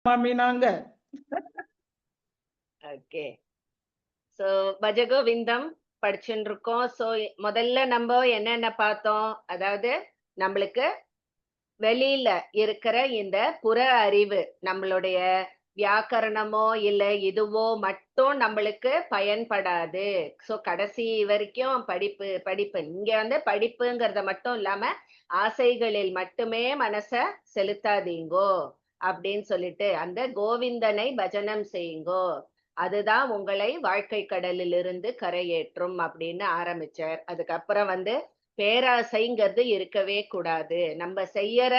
மாமி நாங்க. Okay. So Bhaja Govindam படிச்சுட்டு இருக்கோம். சோ முதல்ல நம்ம என்னென்ன பார்த்தோம்? அதாவது நம்மளுக்கு வெளியில இருக்கிற இந்த புற அறிவு, நம்மளுடைய வியாக்கரணமோ, இல்ல இதுவோ மட்டும் நம்மளுக்கு பயன்படாது. சோ கடைசி வரைக்கும் படிப்பு, படிப்பு. இங்க வந்து படிப்புங்கிறத மட்டும் இல்லாம, ஆசைகளில் மட்டுமே மனச செலுத்தாதீங்கோ. அப்படின்னு சொல்லிட்டு, அந்த கோவிந்தனை பஜனம் செய்யுங்கோ. அதுதான் உங்களை வாழ்க்கை கடலிலிருந்து கரையேற்றும் அப்படின்னு ஆரம்பிச்சார். அதுக்கப்புறம் வந்து பேராசைங்கிறது இருக்கவே கூடாது. நம்ம செய்யற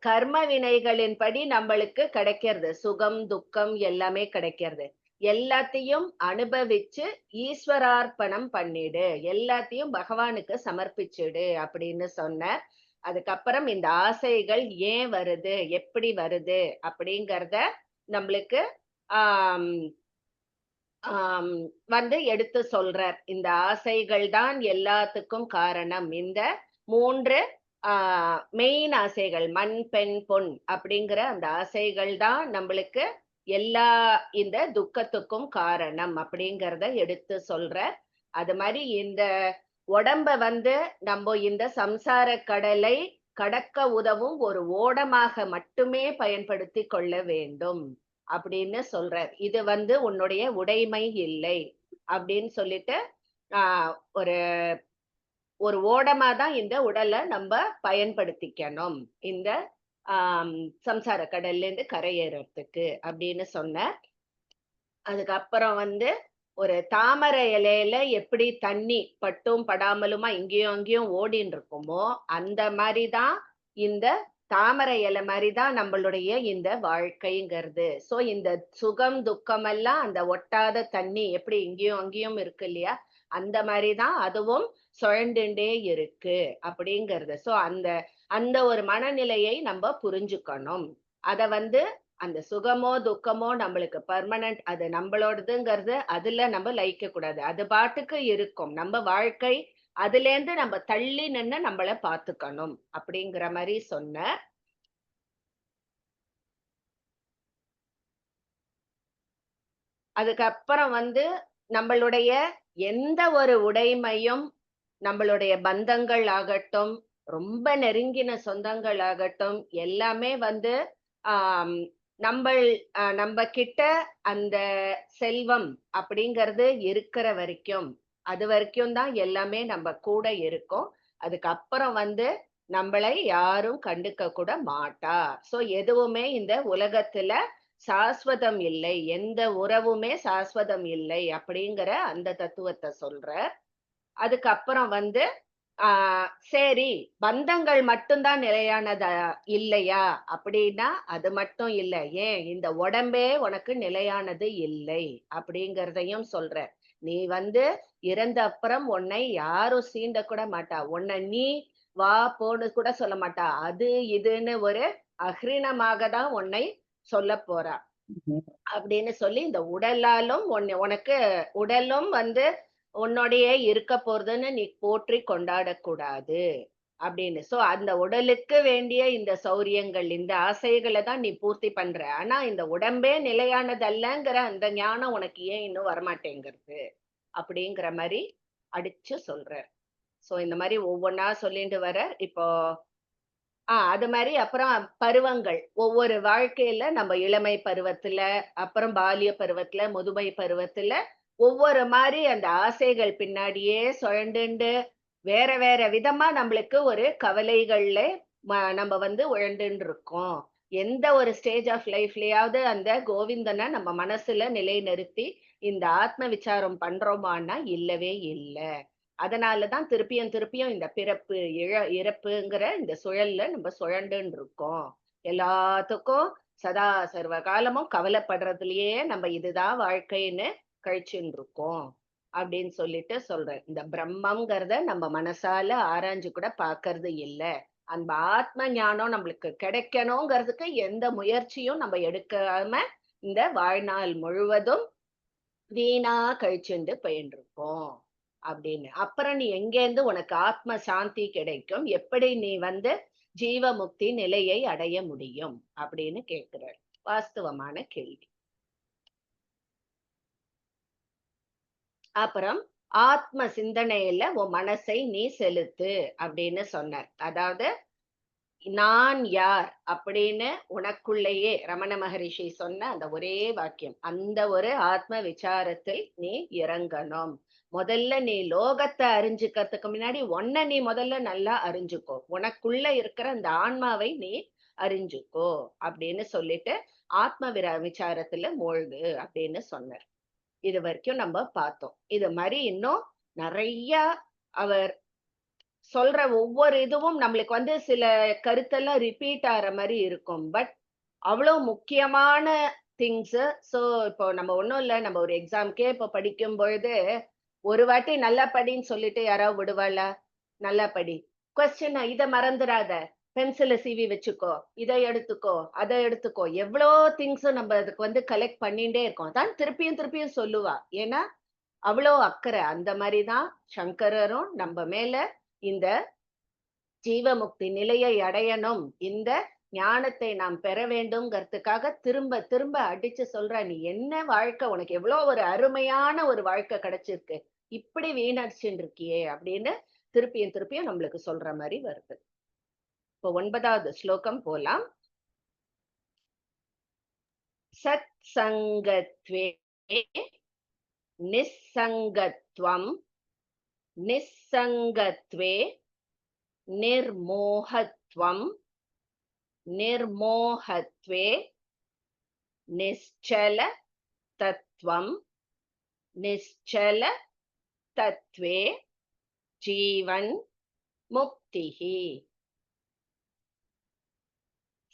கர்ம வினைகளின்படி நம்மளுக்கு கிடைக்கிறது. சுகம், துக்கம் எல்லாமே கிடைக்கிறது. எல்லாத்தையும் அனுபவிச்சு ஈஸ்வரார்ப்பணம் பண்ணிடு. எல்லாத்தையும் பகவானுக்கு சமர்ப்பிச்சுடு அப்படின்னு சொன்னார். அதுக்கப்புறம் இந்த ஆசைகள் ஏன் வருது? எப்படி வருது? அப்படிங்கிறத நம்மளுக்கு ஆஹ் ஆம், வந்து எடுத்து சொல்றார். இந்த ஆசைகள் தான் எல்லாத்துக்கும் காரணம். இந்த 3 மெயின் ஆசைகள் மண், பெண், பொன் அப்படிங்கிற அந்த ஆசைகள் தான் நம்மளுக்கு எல்லா இந்த துக்கத்துக்கும் காரணம் அப்படிங்கிறத எடுத்து சொல்றார். அது மாதிரி இந்த உடம்ப வந்து நம்ம இந்த சம்சார கடலை கடக்க உதவும் ஒரு ஓடமாக மட்டுமே பயன்படுத்தி கொள்ள வேண்டும் அப்படின்னு சொல்றார். இது வந்து உன்னுடைய உடைமை இல்லை அப்படின்னு சொல்லிட்டு ஆஹ் ஒரு ஒரு ஓடமா தான் இந்த உடலை நம்ம பயன்படுத்திக்கணும் இந்த ஆஹ் சம்சார கடல்ல இருந்து கரையேறதுக்கு அப்படின்னு சொன்ன. அதுக்கப்புறம் வந்து ஒரு தாமரை இலையில எப்படி தண்ணி பட்டும் படாமலுமா இங்கேயும் அங்கேயும் ஓடின்னு இருக்குமோ அந்த மாதிரிதான் இந்த தாமரை இலை மாதிரிதான் நம்மளுடைய இந்த வாழ்க்கைங்கிறது. சோ இந்த சுகம் துக்கம் எல்லாம் அந்த ஒட்டாத தண்ணி எப்படி இங்கேயும் அங்கேயும் இருக்கு இல்லையா, அந்த மாதிரிதான் அதுவும் சுழண்டுண்டே இருக்கு அப்படிங்கிறது. சோ அந்த அந்த ஒரு மனநிலையை நம்ம புரிஞ்சுக்கணும். அத வந்து அந்த சுகமோ துக்கமோ நம்மளுக்கு பர்மனன்ட், அது நம்மளோடதுங்கிறது அதுல நம்ம லயிக்க கூடாது. அது பாட்டுக்கு இருக்கும். நம்ம வாழ்க்கை அதுல இருந்து நம்ம தள்ளி நின்னு நம்மள பாத்துக்கணும் அப்படிங்கிற மாதிரி சொன்ன. அதுக்கப்புறம் வந்து நம்மளுடைய எந்த ஒரு உடைமையும், நம்மளுடைய பந்தங்கள் ஆகட்டும், ரொம்ப நெருங்கின சொந்தங்கள் ஆகட்டும், எல்லாமே வந்து ஆஹ் நம்மள் நம்ம கிட்ட அந்த செல்வம் அப்படிங்கிறது இருக்கிற வரைக்கும், அது வரைக்கும் தான் எல்லாமே நம்ம கூட இருக்கும். அதுக்கப்புறம் வந்து நம்மளை யாரும் கண்டுக்க கூட மாட்டா. சோ எதுவுமே இந்த உலகத்துல சாஸ்வதம் இல்லை, எந்த உறவுமே சாஸ்வதம் இல்லை அப்படிங்கிற அந்த தத்துவத்தை சொல்ற. அதுக்கப்புறம் வந்து சரி, பந்தங்கள் மட்டும்தான் நிலையானதா இல்லையா அப்படின்னா அது மட்டும் இல்ல. ஏன் இந்த உடம்பே உனக்கு நிலையானது இல்லை அப்படிங்கிறதையும் சொல்ற. நீ வந்து இறந்த அப்புறம் உன்னை யாரும் சீண்ட கூட மாட்டா. உன்னை நீ வா போன்னு கூட சொல்ல மாட்டா. அது இதுன்னு ஒரு அஹ்ரிணமாக தான் உன்னை சொல்ல போறா அப்படின்னு சொல்லி, இந்த உடலாலும் உனக்கு உடலும் வந்து உன்னோடையே இருக்க போறதுன்னு நீ போற்றி கொண்டாடக்கூடாது அப்படின்னு. சோ அந்த உடலுக்கு வேண்டிய இந்த சௌரியங்கள், இந்த ஆசைகளை தான் நீ பூர்த்தி பண்ற. ஆனா இந்த உடம்பே நிலையானது அல்லங்கிற அந்த ஞானம் உனக்கு ஏன் இன்னும் வரமாட்டேங்கிறது அப்படிங்கிற மாதிரி அடிச்சு சொல்றார். சோ இந்த மாதிரி ஒவ்வொன்னா சொல்லிட்டு வர. இப்போ அது மாதிரி அப்புறம் பருவங்கள், ஒவ்வொரு வாழ்க்கையில நம்ம இளமை பருவத்துல, அப்புறம் பாலிய பருவத்துல, முதுமை பருவத்துல ஒவ்வொரு மாதிரி அந்த ஆசைகள் பின்னாடியே சுழண்டுண்டு வேற வேற விதமா நம்மளுக்கு ஒரு கவலைகள்ல நம்ம வந்து உழண்டுன்னு இருக்கோம். எந்த ஒரு ஸ்டேஜ் ஆஃப் லைஃப்லயாவது அந்த கோவிந்தனை நம்ம மனசுல நிலைநிறுத்தி இந்த ஆத்ம விசாரம் பண்றோமான்னா இல்லவே இல்லை. அதனாலதான் திருப்பியும் திருப்பியும் இந்த பிறப்பு இறப்புங்கிற இந்த சுழல்ல நம்ம சுழண்டுன்னு இருக்கோம். எல்லாத்துக்கும் சதா சர்வ காலமும் கவலைப்படுறதுலயே நம்ம இதுதான் வாழ்க்கைன்னு கழிச்சுன்னு இருக்கோம் அப்படின்னு சொல்லிட்டு சொல்றேன். இந்த பிரம்மங்கிறத நம்ம மனசால ஆராய்ஞ்சு கூட பாக்குறது இல்ல. அந்த ஆத்ம ஞானம் நம்மளுக்கு கிடைக்கணுங்கிறதுக்கு எந்த முயற்சியும் நம்ம எடுக்காம இந்த வாழ்நாள் முழுவதும் வீணா கழிச்சுண்டு போயிட்டு இருக்கோம் அப்படின்னு. அப்புறம் நீ எங்கேருந்து உனக்கு ஆத்ம சாந்தி கிடைக்கும், எப்படி நீ வந்து ஜீவ முக்தி நிலையை அடைய முடியும் அப்படின்னு கேட்கிறார். வாஸ்தவமான கேள்வி. அப்புறம் ஆத்ம சிந்தனையில உன் மனசை நீ செலுத்து அப்படின்னு சொன்னார். அதாவது நான் யார் அப்படின்னு உனக்குள்ளேயே ரமண மகரிஷி சொன்ன அந்த ஒரே வாக்கியம். அந்த ஒரு ஆத்ம விசாரத்தில் நீ இறங்கணும். முதல்ல நீ லோகத்தை அறிஞ்சுக்கிறதுக்கு முன்னாடி உன்னை நீ முதல்ல நல்லா அறிஞ்சுக்கோ. உனக்குள்ள இருக்கிற அந்த ஆன்மாவை நீ அறிஞ்சுக்கோ அப்படின்னு சொல்லிட்டு ஆத்ம விசாரத்துல மூழ்கு அப்படின்னு சொன்னார். இது வரைக்கும் நம்ம பார்த்தோம். இது மாதிரி இன்னும் நிறைய அவர் சொல்ற ஒவ்வொரு இதுவும் நம்மளுக்கு வந்து சில கருத்தெல்லாம் ரிப்பீட் ஆற மாதிரி இருக்கும். பட் அவ்வளவு முக்கியமான திங்ஸ். சோ இப்போ நம்ம ஒண்ணும் இல்ல, நம்ம ஒரு எக்ஸாம்க்கே இப்போ படிக்கும் பொழுது ஒரு வாட்டி நல்லா படின்னு சொல்லிட்டு யாராவது விடுவாளா? நல்லா படி. கொஸ்டின் இதை மறந்துடாத, பென்சிலை சீவி வச்சுக்கோ, இதை எடுத்துக்கோ, அதை எடுத்துக்கோ, எவ்வளோ திங்ஸ் நம்ம அதுக்கு வந்து கலெக்ட் பண்ணிட்டே இருக்கோம். அதான் திருப்பியும் திருப்பியும் சொல்லுவா. ஏன்னா அவ்வளோ அக்கறை. அந்த மாதிரிதான் சங்கரரும் நம்ம மேல இந்த ஜீவமுக்தி நிலையை அடையணும், இந்த ஞானத்தை நாம் பெற வேண்டும்ங்கிறதுக்காக திரும்ப திரும்ப அடிச்சு சொல்ற, நீ என்ன வாழ்க்கை, உனக்கு எவ்வளவு ஒரு அருமையான ஒரு வாழ்க்கை கிடைச்சிருக்கு, இப்படி வீணடிச்சுட்டு இருக்கியே அப்படின்னு திருப்பியும் திருப்பியும் நம்மளுக்கு சொல்ற மாதிரி வருது. இப்போ 9வது ஸ்லோகம் போலாம். சத் சங்கத்வே நிஸ்ஸங்கத்வம் நிஸ்ஸங்கத்வே நிர்மோகத்வம் நிர்மோகத்வே நிश्चल தத்வம் நிश्चल தத்வே ஜீவன் முக்திஹி.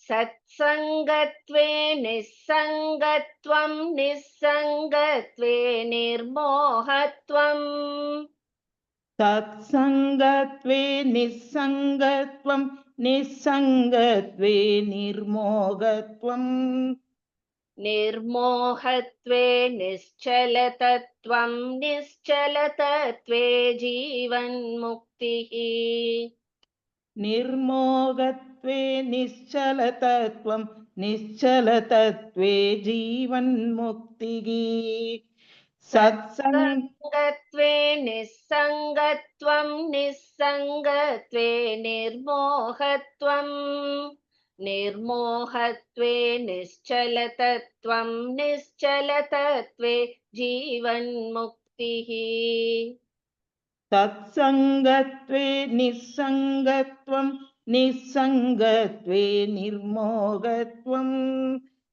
சத்சங்கத்வே நிஸ்ஸங்கத்வம் நிஸ்ஸங்கத்வே நிர்மோகத்வம். சத்சங்கத்வே நிஸ்ஸங்கத்வம் நிஸ்ஸங்கத்வே நிர்மோகத்வம். நிர்மோகத்வே நிश्चलतत्त्वं நிश्चलतत्त्वे ஜீவன் முக்திஹி. நிர்மோகத்வே நிश्चलतत्त्वं நிश्चलतत्त्वे ஜீவன் முக்திஹி. சத்சங்கத்வே நிஸ்ஸங்கத்வம் நிஸ்ஸங்கத்வே நிர்மோகத்வம் நிர்மோகத்வே நிश्चलतत्त्वं நிश्चलतत्त्वे ஜீவன் முக்திஹி. சத்சங்கத்வே நிஸ்ஸங்கத்வம் நிஸ்ஸங்கத்வே நிர்மோகத்வம்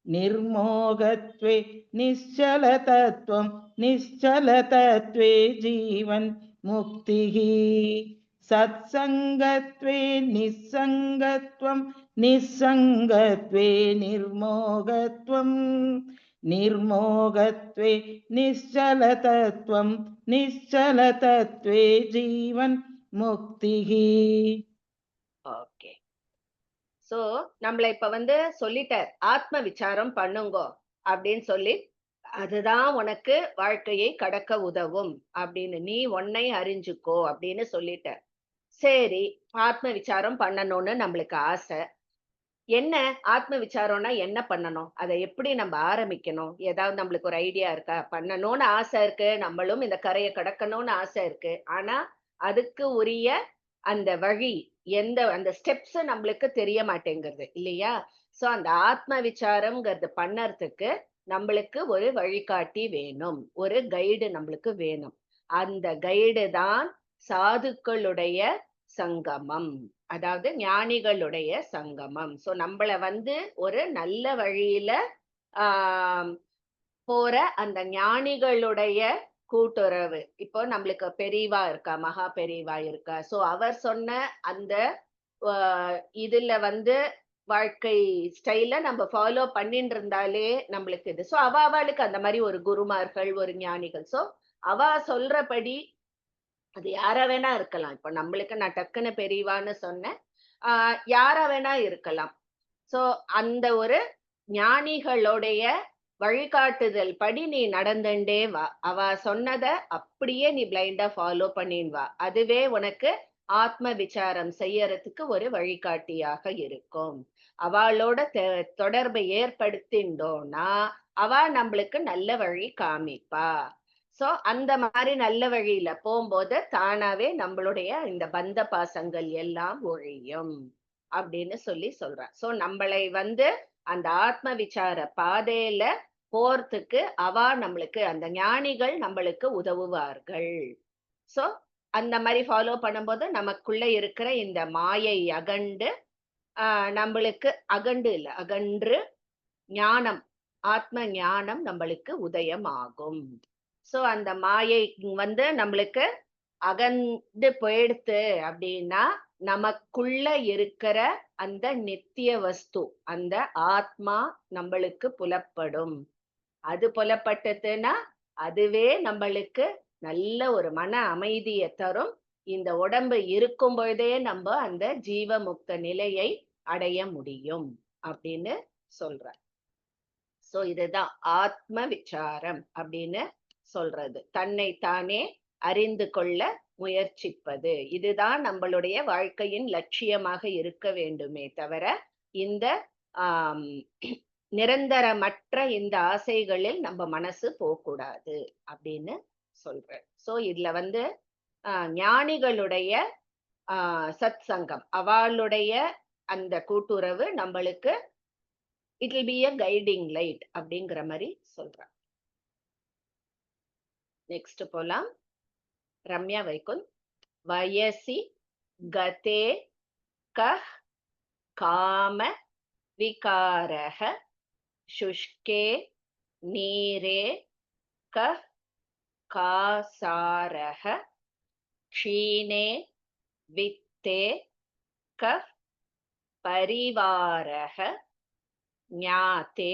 நிர்மோகத்வே நிश्चलतत्त्वं நிश्चलतत्त्वे ஜீவன் முக்திஹி. சத்சங்கத்வே நிஸ்ஸங்கத்வம் நிஸ்ஸங்கத்வே நிர்மோகத்வம் நிர்மோகத்வே நிश्चलतत्त्वं நிश्चलतत्त्वे ஜீவன் முக்திஹி. ஓகே. சோ நம்மள இப்ப வந்து சொல்லிட்டார், ஆத்ம விசாரம் பண்ணுங்கோ அப்படின்னு சொல்லி, அதுதான் உனக்கு வாழ்க்கையை கடக்க உதவும் அப்படின்னு, நீ உன்னை அறிஞ்சுக்கோ அப்படின்னு சொல்லிட்டார். சரி, ஆத்ம விசாரம் பண்ணணும்னு நம்மளுக்கு ஆசை. என்ன ஆத்ம விசாரம்னா என்ன பண்ணணும், அதை எப்படி நம்ம ஆரம்பிக்கணும், ஏதாவது நம்மளுக்கு ஒரு ஐடியா இருக்கா? பண்ணணும்னு ஆசை இருக்கு, நம்மளும் இந்த கரையை கடக்கணும்னு ஆசை இருக்கு. ஆனா அதுக்கு உரிய அந்த வழி, அந்த ஸ்டெப்ஸ் நம்மளுக்கு தெரிய மாட்டேங்கிறது இல்லையா? சோ அந்த ஆத்ம விசாரம்ங்கிறது பண்ணறதுக்கு நம்மளுக்கு ஒரு வழிகாட்டி வேணும், ஒரு கைடு நம்மளுக்கு வேணும். அந்த கைடு தான் சாதுக்களுடைய சங்கமம், அதாவது ஞானிகளுடைய சங்கமம். சோ நம்மள வந்து ஒரு நல்ல வழியில ஆஹ் போற அந்த ஞானிகளுடைய கூட்டுறவு. இப்போ நம்மளுக்கு பெரியவா இருக்கா, மகா பெரியவா இருக்கா. சோ அவர் சொன்ன அந்த இதுல வந்து வாழ்க்கை ஸ்டைல நம்ம ஃபாலோ பண்ணிட்டு இருந்தாலே நம்மளுக்கு இது. சோ அவளுக்கு அந்த மாதிரி ஒரு குருமார்கள், ஒரு ஞானிகள். சோ அவ சொல்றபடி அது யாரா வேணா இருக்கலாம். இப்ப நம்மளுக்கு நான் டக்குன்னு பெரியவான்னு சொன்னேன், யாரா வேணா இருக்கலாம். சோ அந்த ஒரு ஞானிகளுடைய வழிகாட்டுதல் படி நீ நடந்துட்டே வா. அவ சொன்னத அப்படியே நீ பிளைண்டா ஃபாலோ பண்ணின்னு வா. அதுவே உனக்கு ஆத்ம விசாரம் செய்யறதுக்கு ஒரு வழிகாட்டியாக இருக்கும். அவளோட தொடர்பை ஏற்படுத்திண்டோம்னா அவ நம்மளுக்கு நல்ல வழி காமிப்பா. சோ அந்த மாதிரி நல்ல வழியில போகும்போது தானாவே நம்மளுடைய இந்த பந்த பாசங்கள் எல்லாம் ஒழியும் அப்படின்னு சொல்றான். சோ நம்மளை அந்த ஆத்ம விசார பாதையில போறதுக்கு நம்மளுக்கு அந்த ஞானிகள் நம்மளுக்கு உதவுவார்கள். சோ அந்த மாதிரி ஃபாலோ பண்ணும்போது நமக்குள்ள இருக்கிற இந்த மாயை அகண்டு நம்மளுக்கு அகண்டு இல்ல அகன்று ஞானம், ஆத்ம ஞானம் நம்மளுக்கு உதயம் ஆகும். சோ அந்த மாயை நம்மளுக்கு அகண்டு போயிடுத்து அப்படின்னா நமக்குள்ள இருக்கிற அந்த நித்திய வஸ்து, அந்த ஆத்மா நம்மளுக்கு புலப்படும். அது புலப்பட்டதுன்னா அதுவே நம்மளுக்கு நல்ல ஒரு மன அமைதியை தரும். இந்த உடம்பு இருக்கும் பொழுதே நம்ம அந்த ஜீவமுக்த நிலையை அடைய முடியும் அப்படின்னு சொல்ற. சோ இதுதான் ஆத்ம விசாரம் அப்படின்னு சொல்றது. தன்னை தானே அறிந்து கொள்ள முயற்சிப்பது. இதுதான் நம்மளுடைய வாழ்க்கையின் லட்சியமாக இருக்க வேண்டுமே தவிர இந்த ஆஹ் நிரந்தரமற்ற இந்த ஆசைகளில் நம்ம மனசு போகக்கூடாது அப்படின்னு சொல்ற. சோ இதுல ஞானிகளுடைய சத் சங்கம், அவளுடைய அந்த கூட்டுறவு நம்மளுக்கு it will be a guiding light அப்படிங்கிற மாதிரி சொல்றான். நெக்ஸ்ட் போலாம். ரம்யா வைகுந்த். வயசி கதே கஹ் காம விகாரஹ शुष्के नीरे कः कासारः क्षीणे वित्ते कः परिवारः ज्ञाते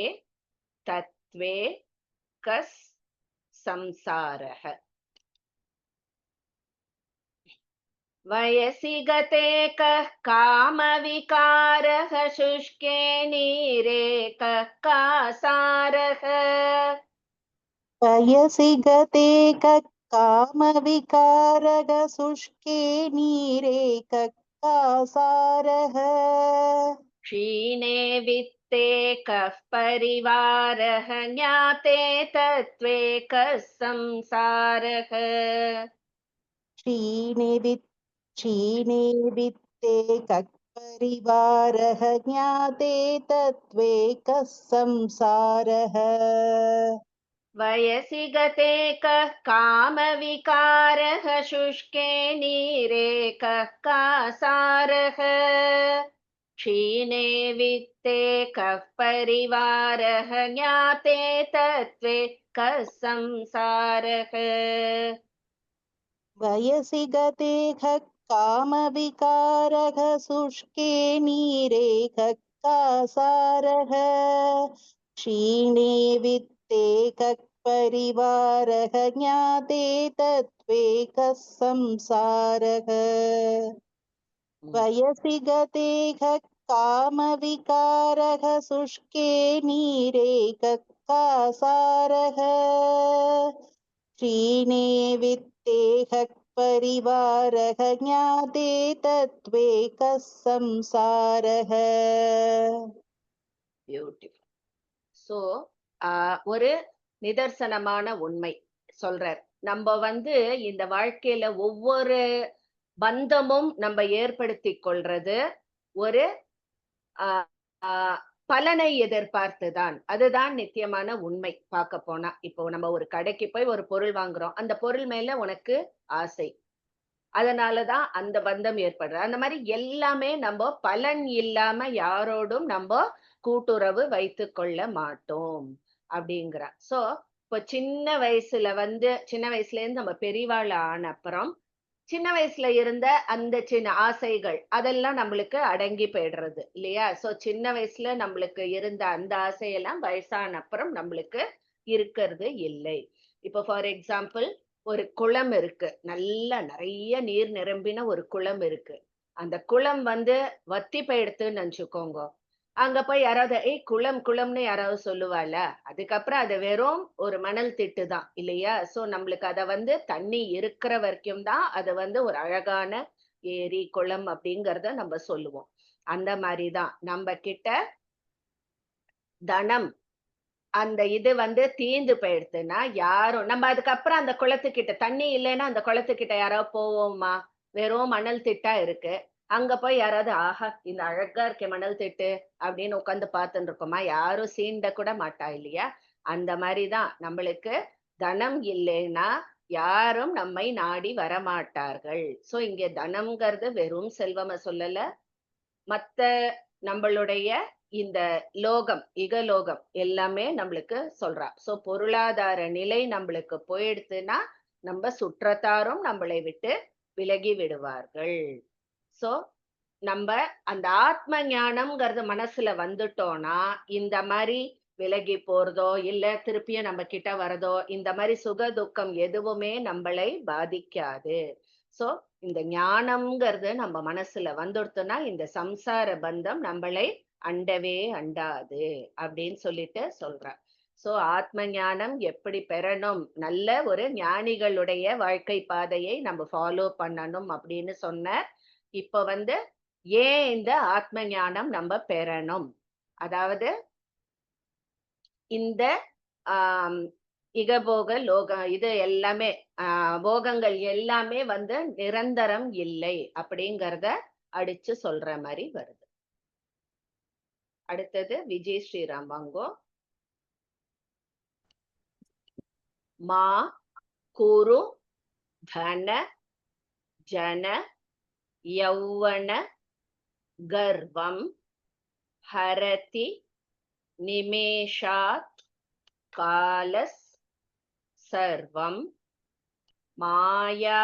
तत्त्वे कस् संसारः. वयसि गते कः कामविकारः शुष्के नीरे कः कासारः. वयसि गते कः कामविकारः शुष्के नीरे कः कासारः. क्षीणे वित्ते कः परिवारः ज्ञाते तत्त्वे कः संसारः. क्षीणे वित्ते कः परिवारः ज्ञाते तत्त्वे कः संसारः. वयसि गते कः कामविकारः शुष्के नीरे कः कासारः. क्षीणे वित्ते कः परिवारः ज्ञाते तत्त्वे कः संसारः. वयसि गते कः कामविकारः शुष्के नीरे कः कासारः. क्षीणे वित्ते कः परिवारः ज्ञाते तत्त्वे कः संसारः. वयसि गते कः कामविकारः शुष्के नीरे कः कासारः. क्षीणे वित्ते कः परिवारः ज्ञाते तत्त्वे कः संसारः. பியூட்டிஃபுல். சோ ஒரு நிதர்சனமான உண்மை சொல்றார். நம்ம இந்த வாழ்க்கையில ஒவ்வொரு பந்தமும் நம்ம ஏற்படுத்தி கொள்றது ஒரு பலனை எதிர்பார்த்துதான். அதுதான் நித்தியமான உண்மை. பார்க்க போனா இப்போ நம்ம ஒரு கடைக்கு போய் ஒரு பொருள் வாங்குறோம், அந்த பொருள் மேல உனக்கு ஆசை, அதனாலதான் அந்த பந்தம் ஏற்படுறது. அந்த மாதிரி எல்லாமே நம்ம பலன் இல்லாம யாரோடும் நம்ம கூட்டுறவு வைத்து கொள்ள மாட்டோம் அப்படிங்கிற. சோ இப்போ சின்ன வயசுல இருந்து நம்ம பெரியவாள் ஆன அப்புறம் சின்ன வயசுல இருந்த அந்த சின்ன ஆசைகள் அதெல்லாம் நம்மளுக்கு அடங்கி போயிடுறது இல்லையா? சோ சின்ன வயசுல நம்மளுக்கு இருந்த அந்த ஆசையெல்லாம் வயசான அப்புறம் நம்மளுக்கு இருக்கிறது இல்லை. இப்போ ஃபார் எக்ஸாம்பிள் ஒரு குளம் இருக்கு, நிறைய நீர் நிரம்பின ஒரு குளம் இருக்கு. அந்த குளம் வத்தி போயிடுத்துன்னு நினைச்சுக்கோங்க. அங்க போய் யாராவது குளம் குளம்னு யாராவது சொல்லுவாள? அதுக்கப்புறம் அது வெறும் ஒரு மணல் திட்டு தான் இல்லையா? சோ நம்மளுக்கு அத தண்ணி இருக்கிற வரைக்கும் தான் அது ஒரு அழகான ஏரி குளம் அப்படிங்கறத நம்ம சொல்லுவோம். அந்த மாதிரிதான் நம்ம கிட்ட தனம் அந்த இது வந்து தீந்து போயிடுதுன்னா யாரும் நம்ம அதுக்கப்புறம் அந்த குளத்துக்கிட்ட தண்ணி இல்லைன்னா அந்த குளத்துக்கிட்ட யாராவது போவோமா? வெறும் மணல் திட்டா இருக்கு. அங்க போய் யாராவது ஆஹா இந்த அழகா இருக்கே மணல் திட்டு அப்படின்னு உட்காந்து பார்த்துட்டு இருக்கோமா? யாரும் சீண்ட கூட மாட்டா இல்லையா? அந்த மாதிரிதான் நம்மளுக்கு தனம் இல்லைன்னா யாரும் நம்மை நாடி வரமாட்டார்கள். சோ இங்க தனம்ங்கிறது வெறும் செல்வம சொல்லல, மத்த நம்மளுடைய இந்த லோகம் இகலோகம் எல்லாமே நம்மளுக்கு சொல்றா. சோ பொருளாதார நிலை நம்மளுக்கு போயிடுத்துன்னா நம்ம சுற்றத்தாரும் நம்மளை விட்டு விலகி விடுவார்கள். சோ நம்ம அந்த ஆத்ம ஞானம்ங்கிறது மனசுல வந்துட்டோம்னா இந்த மாதிரி விலகி போறதோ இல்ல திருப்பியும் நம்ம கிட்ட வரதோ இந்த மாதிரி சுக துக்கம் எதுவுமே நம்மளை பாதிக்காது. சோ இந்த ஞானம்ங்கிறது நம்ம மனசுல வந்துடுத்துனா இந்த சம்சார பந்தம் நம்மளை அண்டவே அண்டாது அப்படின்னு சொல்லிட்டு சொல்றேன். சோ ஆத்ம ஞானம் எப்படி பெறணும், நல்ல ஒரு ஞானிகளுடைய வாழ்க்கை பாதையை நம்ம ஃபாலோ பண்ணணும் அப்படின்னு சொன்ன. இப்ப வந்து ஏன் இந்த ஆத்ம ஞானம் நம்ம பெறணும், அதாவது இந்த ஆஹ் இகபோக லோக இது எல்லாமே போகங்கள் எல்லாமே வந்து நிரந்தரம் இல்லை அப்படிங்கறத அடிச்சு சொல்ற மாதிரி வருது. அடுத்தது விஜய் ஸ்ரீராம் வாங்கோ. மா குரு தன ஜன யௌவன கர்வம் ஹரதி நிமேஷாத் காலஸ் சர்வம் மாயா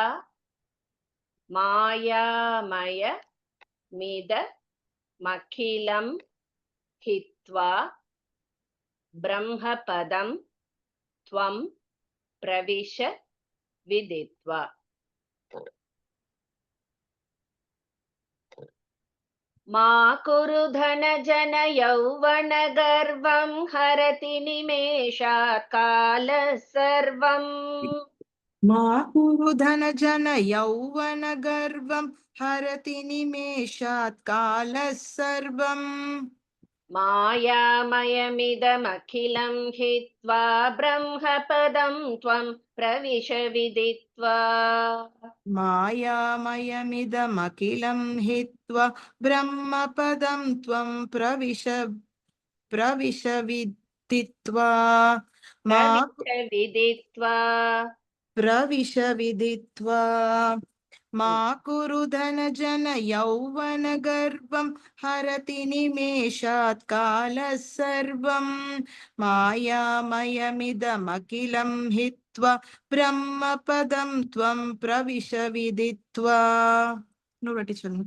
மாயாமய மித மகிலம் ஹித்வா பிரம்மபதம் த்வம் பிரவிஷ விதித்வா. மா குரு தன ஜன யௌவன கர்வம் ஹரதி நிமேஷாத் கால சர்வம். மா குரு தன ஜன யௌவன கர்வம் ஹரதி நிமேஷாத் கால சர்வம். மாயாமயமிதமகிலம் ஹித்வா பிரம்மபதம் த்வம் பிரவிஷ விதித்வா. மாயாமயமிதமகிலம் ஹித்வா பிரம்மபதம் த்வம் பிரவிஷ விதித்வா. பிரவிஷ விதித்வா. மா குரு தன ஜன யௌவன கர்வம் ஹரதி நிமேஷாத் கால சர்வம். மாயாமயமிதமகிலம் ஹித்வா பிரம்மபதம் த்வம் பிரவிஷ விதித்வா. இன்னொரு வாட்டி சொல்லுங்க.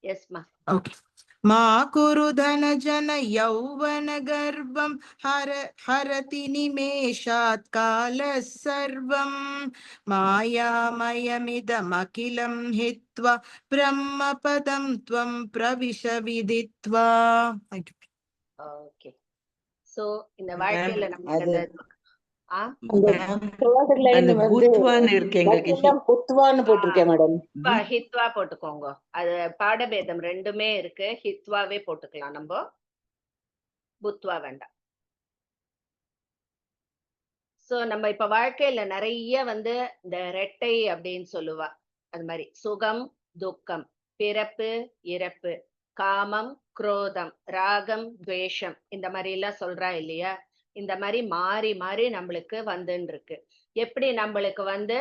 எஸ்மா. ஓகே. மா குரு தன ஜன யௌவன கர்வம் ஹரதி நிமேஷாத் கால சர்வம். மாயாமயமிதமகிலம் ஹித்வா பிரம்மபதம் த்வம் பிரவிஷ விதித்வா. ஓகே. சோ இந்த வாழ்க்கையில நம்ம ஹித்வா போட்டுக்கோங்க. அது பாடபேதம் ரெண்டுமே இருக்கு. ஹித்வாவே போட்டுக்கலாம், நம்ம புத்வா வேண்டாம். சோ நம்ம இப்ப வாழ்க்கையில நிறைய வந்து இந்த ரெட்டை அப்படின்னு சொல்லுவா. அது மாதிரி சுகம் துக்கம், பிறப்பு இறப்பு, காமம் குரோதம், ராகம் துவேஷம், இந்த மாதிரி எல்லாம் சொல்றா இல்லையா? இந்த மாதிரி மாறி மாறி நம்மளுக்கு வந்துன்னு இருக்கு. எப்படி நம்மளுக்கு வந்து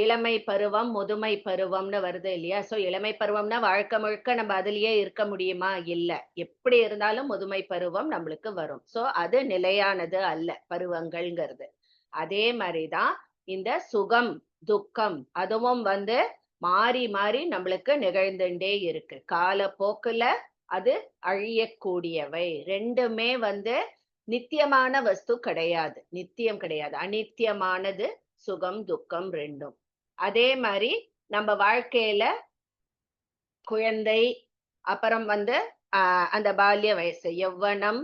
இளமை பருவம் முதுமை பருவம்னு வருது இல்லையா? சோ இளமை பருவம்னா வாழ்க்கை முழுக்க நம்ம அதுலயே இருக்க முடியுமா? இல்ல. எப்படி இருந்தாலும் முதுமை பருவம் நம்மளுக்கு வரும். சோ அது நிலையானது அல்ல பருவங்கள்ங்கிறது. அதே மாதிரிதான் இந்த சுகம் துக்கம் அதுவும் வந்து மாறி மாறி நம்மளுக்கு நிகழ்ந்துட்டே இருக்கு. காலப்போக்குல அது அழியக்கூடியவை. ரெண்டுமே வந்து நித்தியமான வஸ்து கிடையாது, நித்தியம் கிடையாது, அநித்தியமானது சுகம் துக்கம் ரெண்டும். அதே மாதிரி நம்ம வாழ்க்கையில குழந்தை, அப்புறம் வந்து அந்த பால்ய வயசு, யௌவனம்,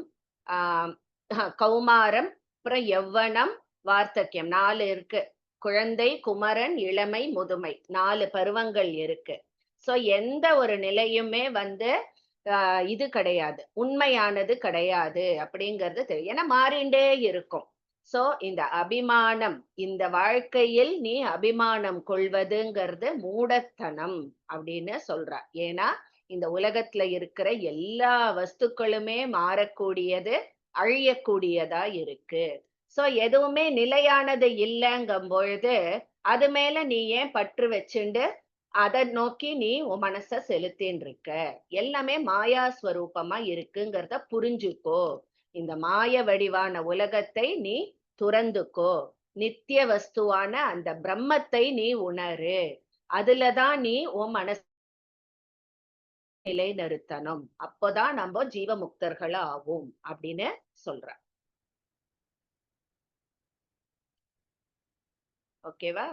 கௌமாரம், அப்புறம் யௌவனம், வார்த்தக்கியம், 4 இருக்கு. குழந்தை, குமரன், இளமை, முதுமை, 4 பருவங்கள் இருக்கு. சோ எந்த ஒரு நிலையுமே வந்து இது கிடையாது, உண்மையானது கிடையாது அப்படிங்கிறது தெரியும். ஏன்னா மாறிண்டே இருக்கும். சோ இந்த அபிமானம், இந்த வாழ்க்கையில் நீ அபிமானம் கொள்வதுங்கிறது மூடத்தனம் அப்படின்னு சொல்ற. ஏன்னா இந்த உலகத்துல இருக்கிற எல்லா வஸ்துக்களுமே மாறக்கூடியது, அழியக்கூடியதா இருக்கு. சோ எதுவுமே நிலையானது இல்லைங்கும் பொழுது அது மேல நீ ஏன் பற்று வச்சுண்டு அதை நோக்கி நீ உன் மனச செலுத்தின்னு இருக்க? எல்லாமே மாயா ஸ்வரூபமா இருக்குங்கிறத புரிஞ்சுக்கோ. இந்த மாய வடிவான உலகத்தை நீ துறந்துக்கோ. நித்திய வஸ்துவான அந்த பிரம்மத்தை நீ உணரு. அதுலதான் நீ உன் மனச நிலை நிறுத்தணும். அப்போதான் நம்ம ஜீவமுக்தர்கள் ஆவோம் அப்படின்னு சொல்ற. ஓகேவா?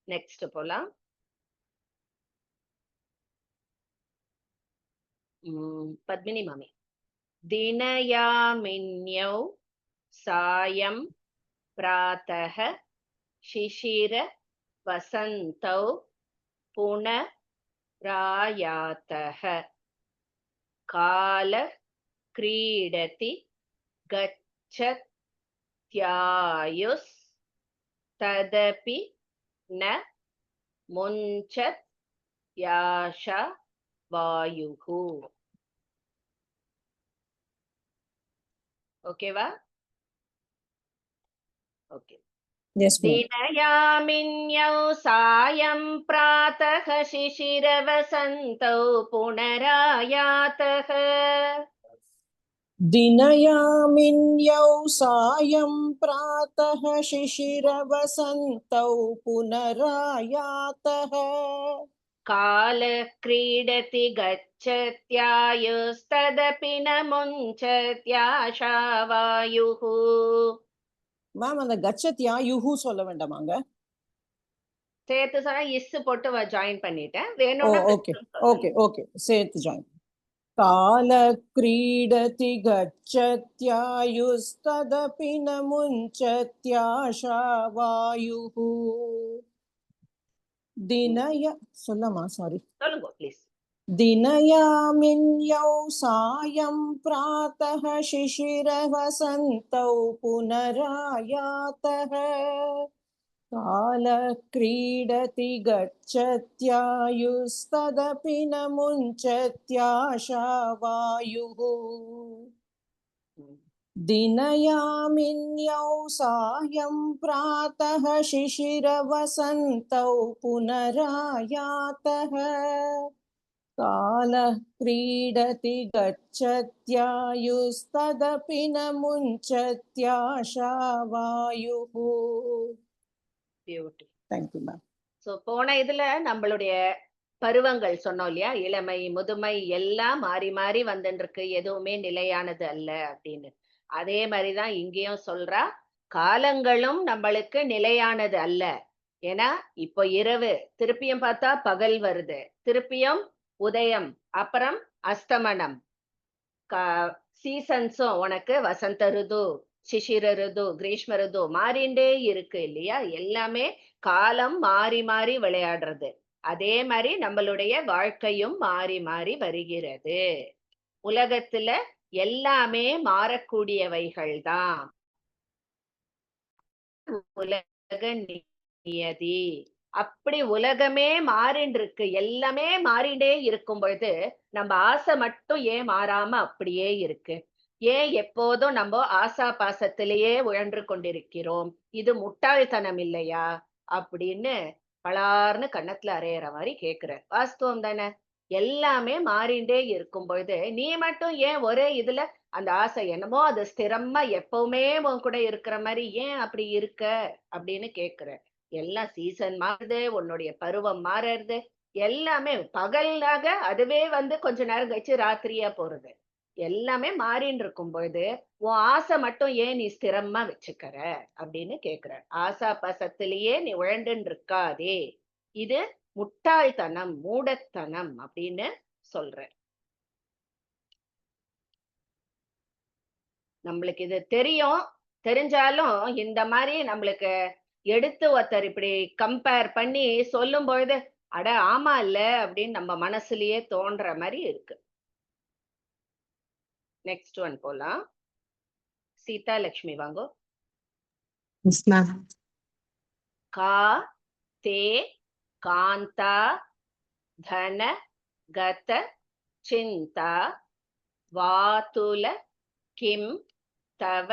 நெக்ஸ்ட் போலாம். பத்மினி மாமி. தினயாமின்யௌ சாயம் பிராதஹ சிசிர வசந்தௌ புனராயாதஹ கால கிரீடதி கச்சத்யாயுஸ் ததபி ந முஞ்சத் யாஷா வாயுஹு. ஓகேவா? ஓகே. Yes, ma'am. दिनयामिन्यौ सायं प्रातः शिशिरवसन्तौ पुनरायातः दिनयामिन्यौ सायं प्रातः शिशिरवसन्तौ पुनरायातः कालः क्रीडति गच्छत्यायुस्तदपि न मुञ्चत्याशा वायुः. மேம் அந்த கச்சத்யா யுஹு சொல்ல வேண்டாமாங்க? சேர்த்து சொன்னா இஸ் போட்டு ஜாயின் பண்ணிட்டேன். ஓ வேணும்னா ஓகே ஓகே ஓகே சேர்த்து ஜாயின். கால கிரீடதி கச்சத்யாயுஸ்ததபி ந முஞ்சத்யாஷா வாயுஹு. தினய சொல்லமா சாரி சொல்லுங்க ப்ளீஸ். दिनयामिन्यौ सायं प्रातः शिशिरवसन्तौ पुनरायातः कालः क्रीडति गच्छत्यायुस्तदपि न मुञ्चत्याशा वायुः. दिनयामिन्यौ सायं प्रातः शिशिरवसन्तौ पुनरायातः कालः क्रीडति गच्छत्यायुस्तदपि न मुञ्चत्याशा वायुः. Beauty. Thank you, ma'am. So போன இதுல நம்மளுடைய பருவங்கள் சொன்னோம் இல்லையா? இளமை, முதுமை எல்லாம் மாறி மாறி வந்துட்டு இருக்கு, எதுவுமே நிலையானது அல்ல அப்படின்னு. அதே மாதிரிதான் இங்கேயும் சொல்றா, காலங்களும் நம்மளுக்கு நிலையானது அல்ல. ஏன்னா இப்போ இரவு, திருப்பியும் பார்த்தா பகல் வருது, திருப்பியும் உதயம், அப்புறம் அஸ்தமனம். சீசன்ஸும் உனக்கு வசந்த ருது, சிசிர ருது, கிரீஷ்ம ருது மாறிண்டே இருக்கு இல்லையா? எல்லாமே காலம் மாறி மாறி விளையாடுறது. அதே மாதிரி நம்மளுடைய வாழ்க்கையும் மாறி மாறி வருகிறது. உலகத்துல எல்லாமே மாறக்கூடியவைகள் தான். உலக நியதி. அப்படி உலகமே மாறிண்டு இருக்கு, எல்லாமே மாறிண்டே இருக்கும் பொழுது நம்ம ஆசை மட்டும் ஏன் மாறாம அப்படியே இருக்கு? ஏன் எப்போதும் நம்ம ஆசா பாசத்திலேயே உழன்று கொண்டிருக்கிறோம்? இது முட்டாள்தனம் இல்லையா அப்படின்னு பலார்னு கன்னத்துல அரையிற மாதிரி கேக்குற. வாஸ்தவம் தானே? எல்லாமே மாறிண்டே இருக்கும் பொழுது நீ மட்டும் ஏன் ஒரே இதுல அந்த ஆசை என்னமோ அது ஸ்திரமா எப்பவுமே உன் கூட இருக்கிற மாதிரி ஏன் அப்படி இருக்க அப்படின்னு கேக்குற. எல்லாம் சீசன் மாறுது, உன்னுடைய பருவம் மாறுறது, எல்லாமே பகலாக அதுவே கொஞ்ச நேரம் கழிச்சு ராத்திரியா போறது. எல்லாமே மாறின்னு இருக்கும் பொழுது உன் ஆசை மட்டும் ஏன் நீ ஸ்திரமா வச்சுக்கிற அப்படின்னு கேக்குற. ஆசா பாசத்திலேயே நீ உழண்டுன்னு இருக்காதே, இது முட்டாள்தனம், மூடத்தனம் அப்படின்னு சொல்ற. நம்மளுக்கு இது தெரியும், தெரிஞ்சாலும் இந்த மாதிரி நம்மளுக்கு எடுத்து ஒருத்தர் இப்படி கம்பேர் பண்ணி சொல்லும் பொழுது அட ஆமா இல்ல அப்படின்னு நம்ம மனசுலயே தோன்ற மாதிரி இருக்கு. நெக்ஸ்ட் ஒன் போலாம். சீதா லட்சுமி வாங்கோ. Yes, ma'am. கா தே காந்தா தன கத சிந்தா வாதுல கிம் தவ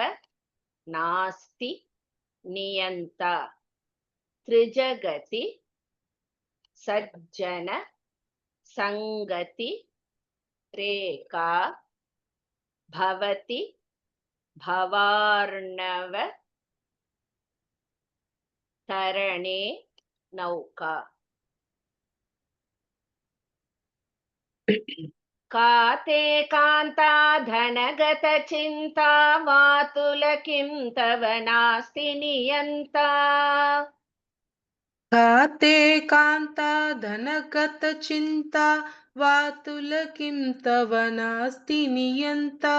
நாஸ்தி நியந்தா த்ரிஜகதி சஜ்ஜன சங்கதி ரேகா பவதி பவார்ணவ தரணே நௌகா. காதே காந்தா தனகத சிந்தா வாதுல கிம் தவ நாஸ்தி நியந்தா. காத்தே காந்தா தனகத சிந்தா வாதுல கிம் தவ நாஸ்தி நியந்தா.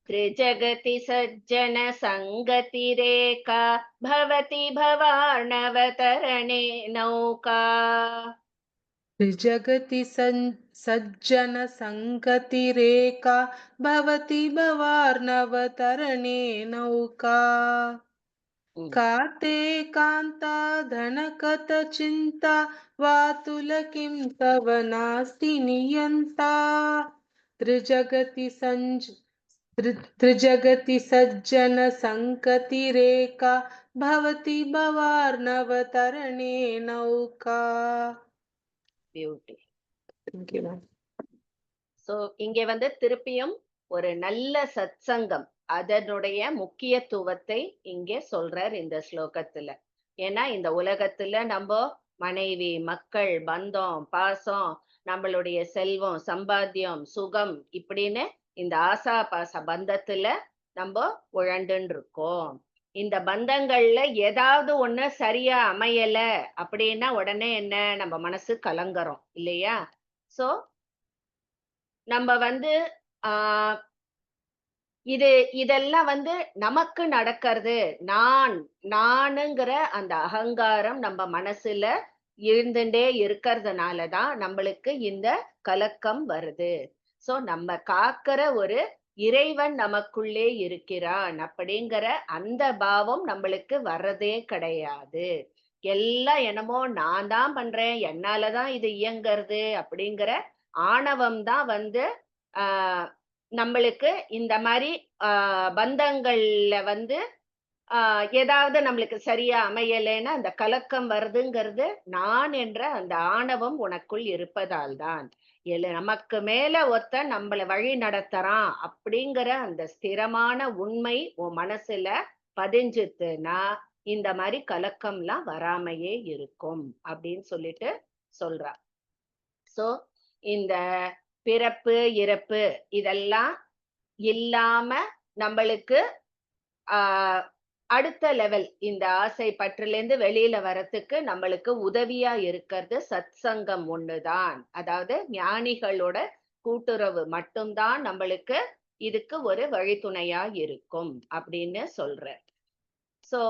त्रिजगति सज्जन संगति रेखा भवति भवार्णवतरणे नौका. त्रिजगति सज्जन संगति रेखा भवति भवार्णवतरणे नौका. काते कांता धनकत चिंता वातुल किं तव नास्ति नियंता. त्रिजगति सज्जन संगति रेखा भवति भवार्णवतरणे नौका. Beauty. Thank you, ma'am. So இங்கே வந்து திருப்பியும் ஒரு நல்ல சத்சங்கம் அதனுடைய முக்கியத்துவத்தை இங்கே சொல்றார் இந்த ஸ்லோகத்துல. ஏன்னா இந்த உலகத்துல நம்ம மனைவி, மக்கள், பந்தம், பாசம், நம்மளுடைய செல்வம், சம்பாத்தியம், சுகம் இப்படின்னு இந்த ஆசா பாச பந்தத்துல நம்ம உழண்டுன்னு இருக்கோம். இந்த பந்தங்கள்ல ஏதாவது ஒண்ணு சரியா அமையல அப்படின்னா உடனே என்ன, நம்ம மனசு கலங்குறோம் இல்லையா? சோ நம்ம வந்து இதெல்லாம் வந்து நமக்கு நடக்கிறது. நானுங்கிற அந்த அகங்காரம் நம்ம மனசுல இருந்துட்டே இருக்கிறதுனாலதான் நம்மளுக்கு இந்த கலக்கம் வருது. சோ நம்ம காக்கிற ஒரு இறைவன் நமக்குள்ளே இருக்கிறான் அப்படிங்கிற அந்த பாவம் நம்மளுக்கு வர்றதே கிடையாது. எல்லாம் என்னமோ நான் தான் பண்றேன், என்னாலதான் இது இயங்கிறது அப்படிங்கிற ஆணவம் தான் வந்து நம்மளுக்கு இந்த மாதிரி பந்தங்கள்ல வந்து ஏதாவது நம்மளுக்கு சரியா அமையலைன்னா அந்த கலக்கம் வருதுங்கிறது நான் என்ற அந்த ஆணவம் உனக்குள் இருப்பதால் தான். நமக்கு மேல ஒருத்தன் நம்மள வழி நடத்துறான் அப்படிங்கிற அந்த ஸ்திரமான உண்மை உன் மனசுல பதிஞ்சுத்துனா இந்த மாதிரி கலக்கம்லாம் வராமையே இருக்கும் அப்படின்னு சொல்லிட்டு சொல்றா. சோ இந்த பிறப்பு இறப்பு இதெல்லாம் இல்லாம நம்மளுக்கு அடுத்த லெவல் இந்த ஆசை பற்றிலிருந்து வெளியில வரத்துக்கு நம்மளுக்கு உதவியா இருக்கிறது சத்சங்கம் ஒண்ணுதான். அதாவது ஞானிகளோட கூட்டுறவு மட்டும்தான் நம்மளுக்கு இதுக்கு ஒரு வழித்துணையா இருக்கும் அப்படின்னு சொல்ற. சோ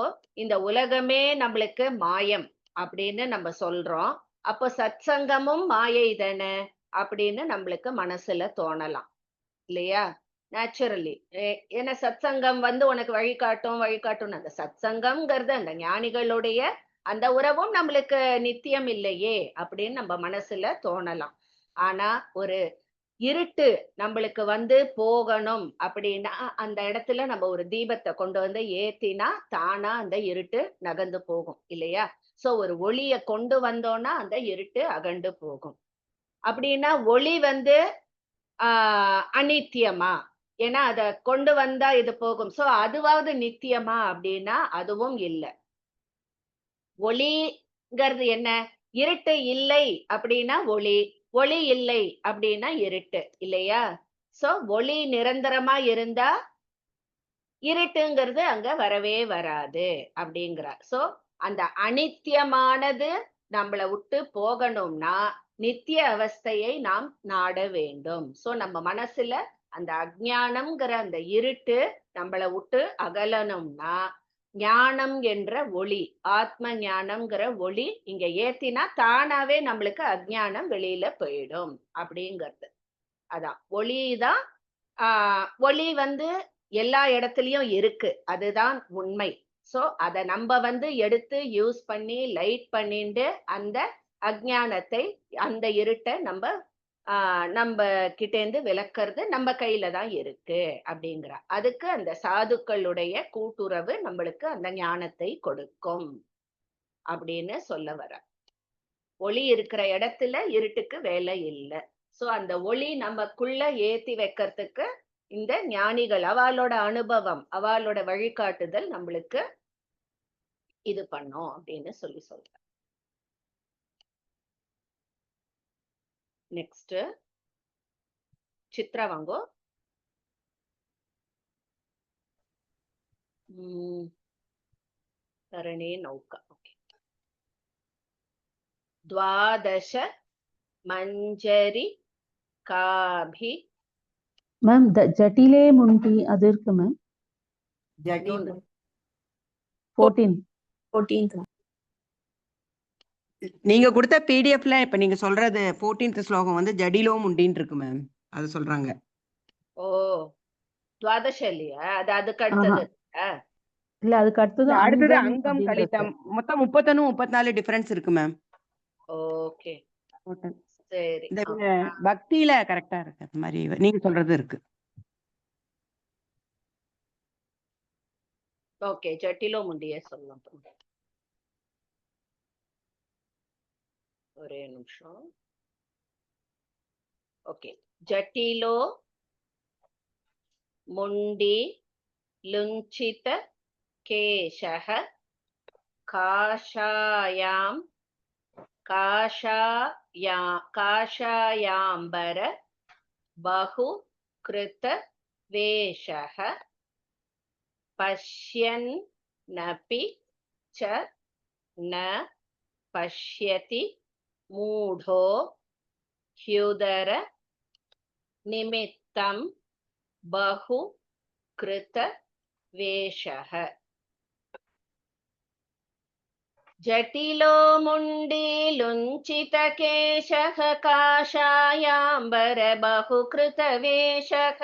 இந்த உலகமே நம்மளுக்கு மாயம் அப்படின்னு நம்ம சொல்றோம். அப்போ சத்சங்கமும் மாயை தானே அப்படின்னு நம்மளுக்கு மனசுல தோணலாம் இல்லையா? நேச்சுரலி. ஏன்னா சத்சங்கம் வந்து உனக்கு வழிகாட்டும் அந்த சத்சங்கம்ங்கிறது அந்த ஞானிகளுடைய அந்த உறவும் நம்மளுக்கு நித்தியம் இல்லையே அப்படின்னு நம்ம மனசுல தோணலாம். ஆனா ஒரு இருட்டு நம்மளுக்கு வந்து போகணும் அப்படின்னா அந்த இடத்துல நம்ம ஒரு தீபத்தை கொண்டு வந்து ஏத்தினா தானா அந்த இருட்டு நகர்ந்து போகும் இல்லையா? சோ ஒரு ஒளிய கொண்டு வந்தோம்னா அந்த இருட்டு அகண்டு போகும். அப்படின்னா ஒளி வந்து அநித்தியமா? ஏன்னா அத கொண்டு வந்தா இது போகும். சோ அதுவாவது நித்தியமா அப்படின்னா அதுவும் இல்லை. ஒளிங்கிறது என்ன? இருட்டு இல்லை அப்படின்னா ஒளி, ஒளி இல்லை அப்படின்னா இருட்டு இல்லையா? சோ ஒளி நிரந்தரமா இருந்தா இருட்டுங்கிறது அங்க வரவே வராது அப்படிங்கிறா. சோ அந்த அனித்தியமானது நம்மளை விட்டு போகணும்னா நித்திய அவஸ்தையை நாம் நாட வேண்டும். சோ நம்ம மனசுல அந்த அஜ்ஞானம்ங்கிற அந்த இருட்டு நம்மளை விட்டு அகலணும்னா ஞானம் என்ற ஒளி, ஆத்ம ஞானம்ங்கிற ஒளி இங்க ஏத்தினா தானாவே நம்மளுக்கு அஜ்ஞானம் வெளியில போயிடும் அப்படிங்கிறது. அதான் ஒளிதான். ஒளி வந்து எல்லா இடத்துலயும் இருக்கு, அதுதான் உண்மை. சோ அத நம்ம எடுத்து யூஸ் பண்ணி லைட் பண்ணிட்டு அந்த அஜ்ஞானத்தை, அந்த இருட்டை நம்ம கிட்ட இருந்து விளக்குறது நம்ம கையில தான் இருக்கு அப்படிங்கிற. அதுக்கு அந்த சாதுக்களுடைய கூட்டுறவு நம்மளுக்கு அந்த ஞானத்தை கொடுக்கும் அப்படின்னு சொல்ல வர. ஒளி இருக்கிற இடத்துல இருட்டுக்கு வேலை இல்லை. சோ அந்த ஒளி நமக்குள்ள ஏத்தி வைக்கிறதுக்கு இந்த ஞானிகள் அவளோட அனுபவம், அவளோட வழிகாட்டுதல் நம்மளுக்கு இது பண்ணும் அப்படின்னு சொல்லி சொல்ற. நெக்ஸ்ட் சித்ரா வாங்கோ. தரணே நௌகா. ஓகே. द्वादश மஞ்சரி காபி. மேம் ஜட்டிலே முண்டி அது இருக்கு மேம். இன்னொன்னு 14th நீங்க கொடுத்த பிடிஎஃப்ல இப்ப நீங்க சொல்றது 14th ஸ்லோகம் ஜடிலோ முண்டின்னு இருக்கு மேம், அது சொல்றாங்க. ஓ துவாதச இல்லையா? அது அதுக்கு அடுத்தது இல்ல, அதுக்கு அடுத்தது அடுத்தது அங்கம் அங்கம் கலித்தம். மொத்தம் 33 34 டிஃபரன்ஸ் இருக்கு மேம். ஓகே சரி. இந்த பக்தியில கரெக்டா இருக்கு, அந்த மாதிரி நீங்க சொல்றது இருக்கு. ஓகே ஜட்டிலோ முண்டியே சொல்லலாம். ஒரே நிமிஷம். ஓகே. ஜட்டிலோ முண்டி லுஞ்சித கேஷः காஷாயாம் காஷாயாம்பர பஹு கிருத வேஷः பஷ்யன்னபி ச ந பஷ்யதி மூடோ ஹ்யுதர நிமித்தம் பஹு கிருத வேஷः. ஜட்டிலோ முண்டி லுஞ்சித கேஷः காஷாயாம்பர பஹு கிருத வேஷः.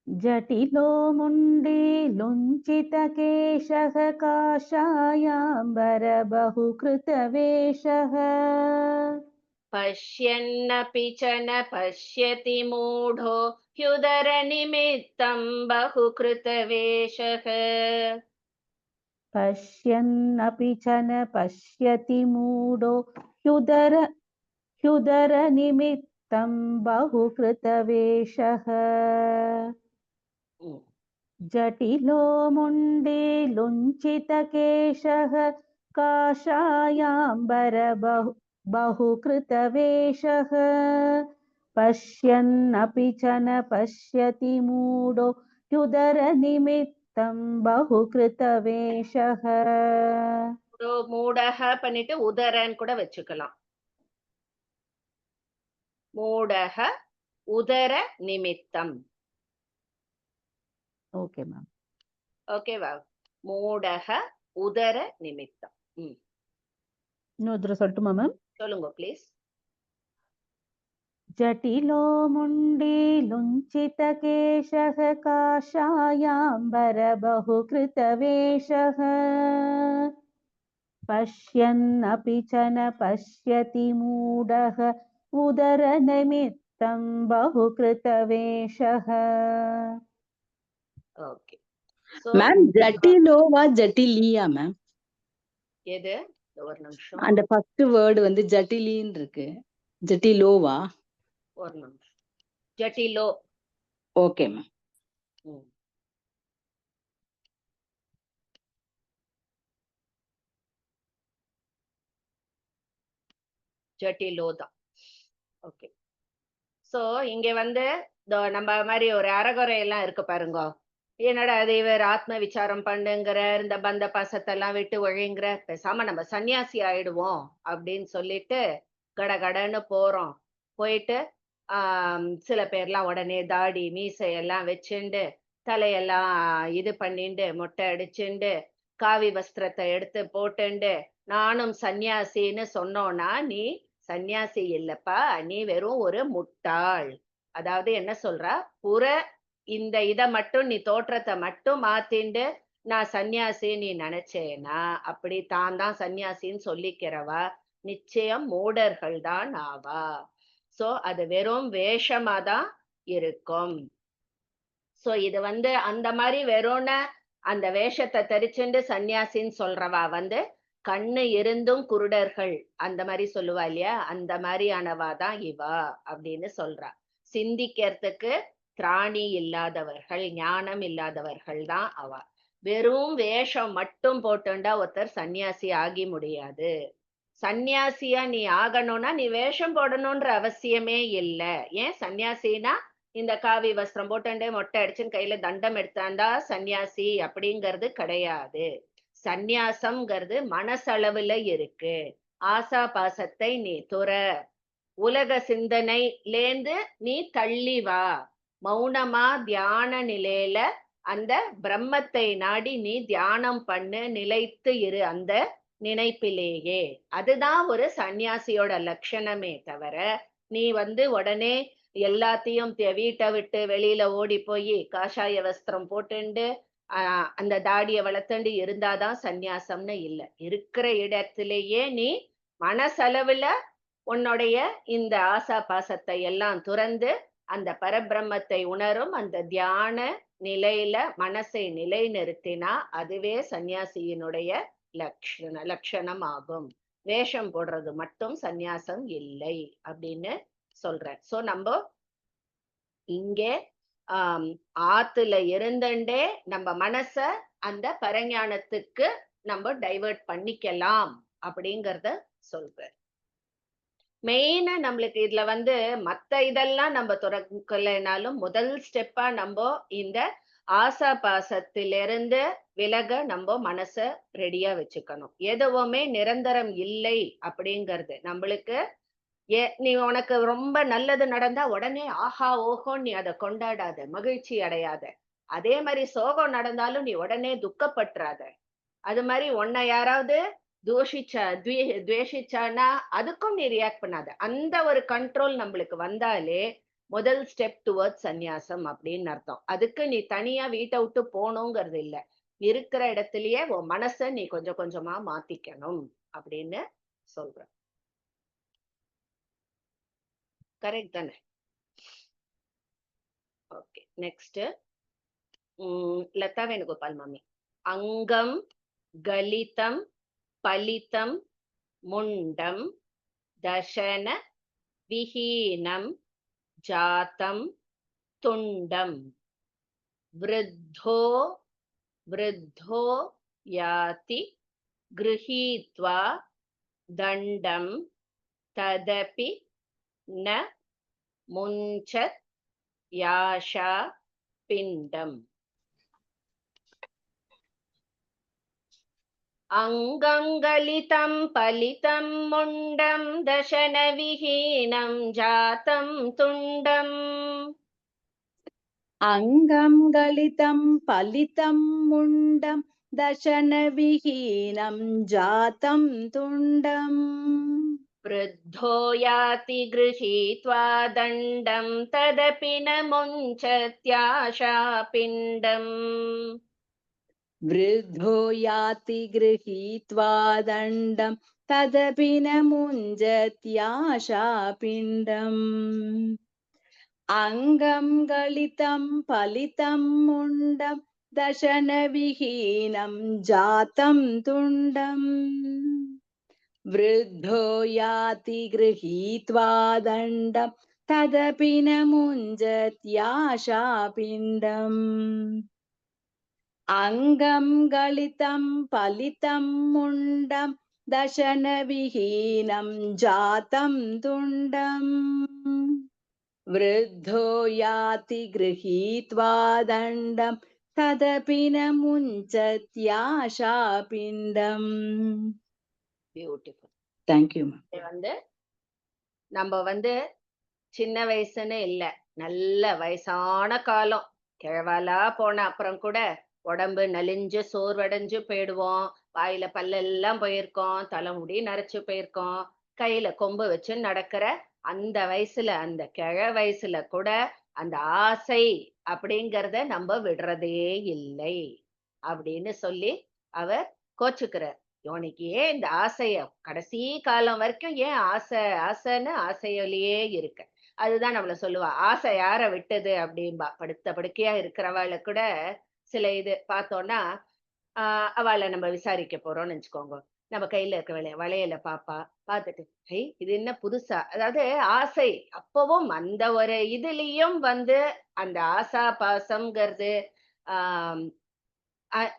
ஜட்டிலோ முண்டி லுஞ்சித கேஷः காஷாயாம்பர பஹு கிருத வேஷः. பஷ்யன்னபி ச ந பஷ்யதி மூடோ ஹ்யுதர நிமித்தம் பஹு கிருத வேஷः. பஷ்யன்னபி ச ந பஷ்யதி மூடோ ஹ்யுதர நிமித்தம் பஹு கிருத வேஷः. ஜட்டிலோ முண்டி லுஞ்சித கேஷः காஷாயாம்பர பஹு கிருத வேஷः. பஷ்யன்னபி ச ந பஷ்யதி மூடோ ஹ்யுதர நிமித்தம் பஹு கிருத வேஷः. மூடக பண்ணிட்டு உதரன்னு கூட வச்சுக்கலாம். மூடக உதர நிமித்தம். Okay ma'am. ஓகேவா? மூடக உதர நிமித்தம். இன்னொரு தடவை சொல்லட்டுமா மேம்? சொல்லுங்க ப்ளீஸ். ஜட்டிலோ முண்டி லுஞ்சித கேஷः காஷாயாம்பர பஹு கிருத வேஷः. பஷ்யன்னபி ச ந பஷ்யதி மூடः உதர நிமித்தம் பஹு கிருத வேஷः. ஓகே. மேம் ஜட்டிலோவா ஜட்டிலியா மேம்? எது? ஒரு நிமிஷம். அந்த ஃபர்ஸ்ட் வேர்டு ஜட்டிலின்னு இருக்கு. ஜட்டிலோவா? ஒரு நிமிஷம். ஜட்டிலோ. Okay ma'am. ஜட்டிலோ தான். ஓகே. சோ இங்க நம்ம மாதிரி ஒரு அறகுறை எல்லாம் இருக்கு பாருங்க. என்னடா அது இவர் ஆத்ம விசாரம் பண்ணுங்கிற, இந்த பந்த பாசத்தெல்லாம் விட்டு ஒழிங்கிற, பேசாம நம்ம சன்னியாசி ஆயிடுவோம் அப்படின்னு சொல்லிட்டு கடகடன்னு போறோம். போயிட்டு சில பேர்லாம் உடனே தாடி மீசை எல்லாம் வச்சுண்டு தலையெல்லாம் இது பண்ணிண்டு மொட்டை அடிச்சுண்டு காவி வஸ்திரத்தை எடுத்து போட்டுண்டு நானும் சன்னியாசின்னு சொன்னோன்னா நீ சன்னியாசி இல்லப்பா, நீ வெறும் ஒரு முட்டாள். அதாவது என்ன சொல்றா, இந்த இத மட்டும் நீ தோற்றத்தை மட்டும் மாத்திண்டு நான் சன்னியாசி நீ நினைச்சேனா, அப்படி தான் சன்னியாசின்னு சொல்லிக்கிறவா நிச்சயம் மூடர்கள் தான் ஆவா. சோ அது வெறும் வேஷமா தான் இருக்கும். சோ இது அந்த மாதிரி வெறும்ன அந்த வேஷத்தை தரிச்சுண்டு சன்னியாசின்னு சொல்றவா கண்ணு இருந்தும் குருடர்கள் அந்த மாதிரி சொல்லுவா இல்லையா, அந்த மாதிரியானவா தான் இவா அப்படின்னு சொல்றா. சிந்திக்கிறதுக்கு திராணி இல்லாதவர்கள், ஞானம் இல்லாதவர்கள் தான் அவா. வெறும் வேஷம் மட்டும் போட்டுண்டா ஒருத்தர் சன்னியாசி ஆகி முடியாது. சன்னியாசியா நீ ஆகணும்னா நீ வேஷம் போடணும்ன்ற அவசியமே இல்லை. ஏன் சன்னியாசினா இந்த காவி வஸ்திரம் போட்டுண்டே மொட்டை அடிச்சுன்னு கையில தண்டம் எடுத்தாண்டா சன்னியாசி அப்படிங்கிறது கிடையாது. சந்நியாசம்ங்கிறது மனசளவுல இருக்கு. ஆசா பாசத்தை நீ துற, உலக சிந்தனையிலேந்து நீ தள்ளி வா, மௌனமா தியான நிலையில அந்த பிரம்மத்தை நாடி நீ தியானம் பண்ணு, நிலைத்து இரு அந்த நினைப்பிலேயே. அதுதான் ஒரு சன்னியாசியோட லட்சணமே தவிர நீ உடனே எல்லாத்தையும் வீட்டை விட்டு வெளியில ஓடி போய் காஷாய வஸ்திரம் போட்டுண்டு அந்த தாடிய வளர்த்துண்டு இருந்தாதான் சந்நியாசம்னு இல்லை. இருக்கிற இடத்திலேயே நீ மனசளவுல உன்னுடைய இந்த ஆசா பாசத்தை எல்லாம் துறந்து அந்த பரபிரம்மத்தை உணரும் அந்த தியான நிலையில மனசை நிலைநிறுத்தினா அதுவே சன்னியாசியினுடைய லட்சணம் ஆகும். வேஷம் போடுறது மட்டும் சந்நியாசம் இல்லை அப்படின்னு சொல்றேன். சோ நம்ம இங்கே ஆத்துல இருந்துட்டே நம்ம மனச அந்த பரஞானத்துக்கு நம்ம டைவர்ட் பண்ணிக்கலாம் அப்படிங்கறத சொல்றேன். மெயினா நம்மளுக்கு இதுல மத்த இதெல்லாம் நம்ம துறக்கலைனாலும் முதல் ஸ்டெப்பா நம்ம இந்த ஆசா பாசத்திலிருந்து விலக நம்ம மனச ரெடியா வச்சுக்கணும். எதுவுமே நிரந்தரம் இல்லை அப்படிங்கிறது நம்மளுக்கு. நீ உனக்கு ரொம்ப நல்லது நடந்தா உடனே ஆஹா ஓஹோ நீ அதை கொண்டாடாத, மகிழ்ச்சி அடையாத. அதே மாதிரி சோகம் நடந்தாலும் நீ உடனே துக்கப்பற்றாத. அது மாதிரி உன்னை யாராவது துவேஷிச்சானா அதுக்கும் நீ ரியாக்ட் பண்ணாத. அந்த ஒரு கண்ட்ரோல் நம்மளுக்கு வந்தாலே முதல் ஸ்டெப் டுவர்ட்ஸ் சந்நியாசம் அப்படின்னு அர்த்தம். அதுக்கு நீ தனியா வீட்டை விட்டு போகணுங்கிறது இல்ல, இருக்கிற இடத்துலயே உன் மனச நீ கொஞ்சம் கொஞ்சமா மாத்திக்கணும் அப்படின்னு சொல்ற. கரெக்ட் தானே? ஓகே, நெக்ஸ்ட் லதா வேணுகோபால் மாமி. அங்கம் கலிதம் பலிதம் முண்டம் தசன விஹீனம் ஜாத்தம் துண்டம் விருத்தோ யாதி கிருஹீத்வா தண்டம் ததபி ந முஞ்சத் யாஷா பிண்டம். அங்கம் கலிதம் பலிதம் முண்டம் தசன விஹீனம் ஜாத்தம் துண்டம். அங்கம் கலிதம் பலிதம் முண்டம் தசன விஹீனம் ஜாத்தம் துண்டம். वृद्धो याति गृहीत्वा दण्डं तदपि न मुञ्चत्याशा पिण्डम्. वृद्धो याति गृहीत्वा दण्डं तदपि न मुञ्चत्याशा पिण्डम्. अङ्गं गलितं फलितं मुण्डं दशनविहीनं जातं तुण्डम्. वृद्धो याति गृहीत्वा दण्डं तदपि न मुञ्चत्याशा पिण्डम्. अङ्गं गलितं फलितं मुण्डं दशनविहीनं जातं तुण्डम्. वृद्धो याति गृहीत्वा दण्डं तदपि न मुञ्चत्याशा पिण्डम्. பியூட்டிஃபுல். தேங்க்யூ. நம்ம சின்ன வயசுன்னு இல்ல, நல்ல வயசான காலம் கிழவாலா போன அப்புறம் கூட உடம்பு நலிஞ்சு சோர்வடைஞ்சு போயிடுவோம். வாயில பல்லெல்லாம் போயிருக்கோம், தலைமுடி நரைச்சு போயிருக்கோம், கையில கொம்பு வச்சு நடக்கிற அந்த வயசுல, அந்த வயசுல கூட அந்த ஆசை அப்படிங்கறத நம்ம விடுறதே இல்லை அப்படின்னு சொல்லி அவர் கோச்சுக்கிறார். இவனுக்கு ஏன் இந்த ஆசைய கடைசி காலம் வரைக்கும் ஏன் ஆசை ஆசைன்னு ஆசையிலேயே இருக்க. அதுதான் நம்மள சொல்லுவா, ஆசை யார விட்டது அப்படின்பா. படுத்த படுக்கையா இருக்கிறவள கூட சில இது பார்த்தோம்னா, அவளை நம்ம விசாரிக்க போறோம்னு வச்சுக்கோங்க. நம்ம கையில இருக்க வளையல பாப்பா, பார்த்துட்டு இது என்ன புதுசா, அதாவது ஆசை அப்பவும் அந்த ஒரு இதுலயும் வந்து அந்த ஆசா பாசம்ங்கிறது ஆஹ்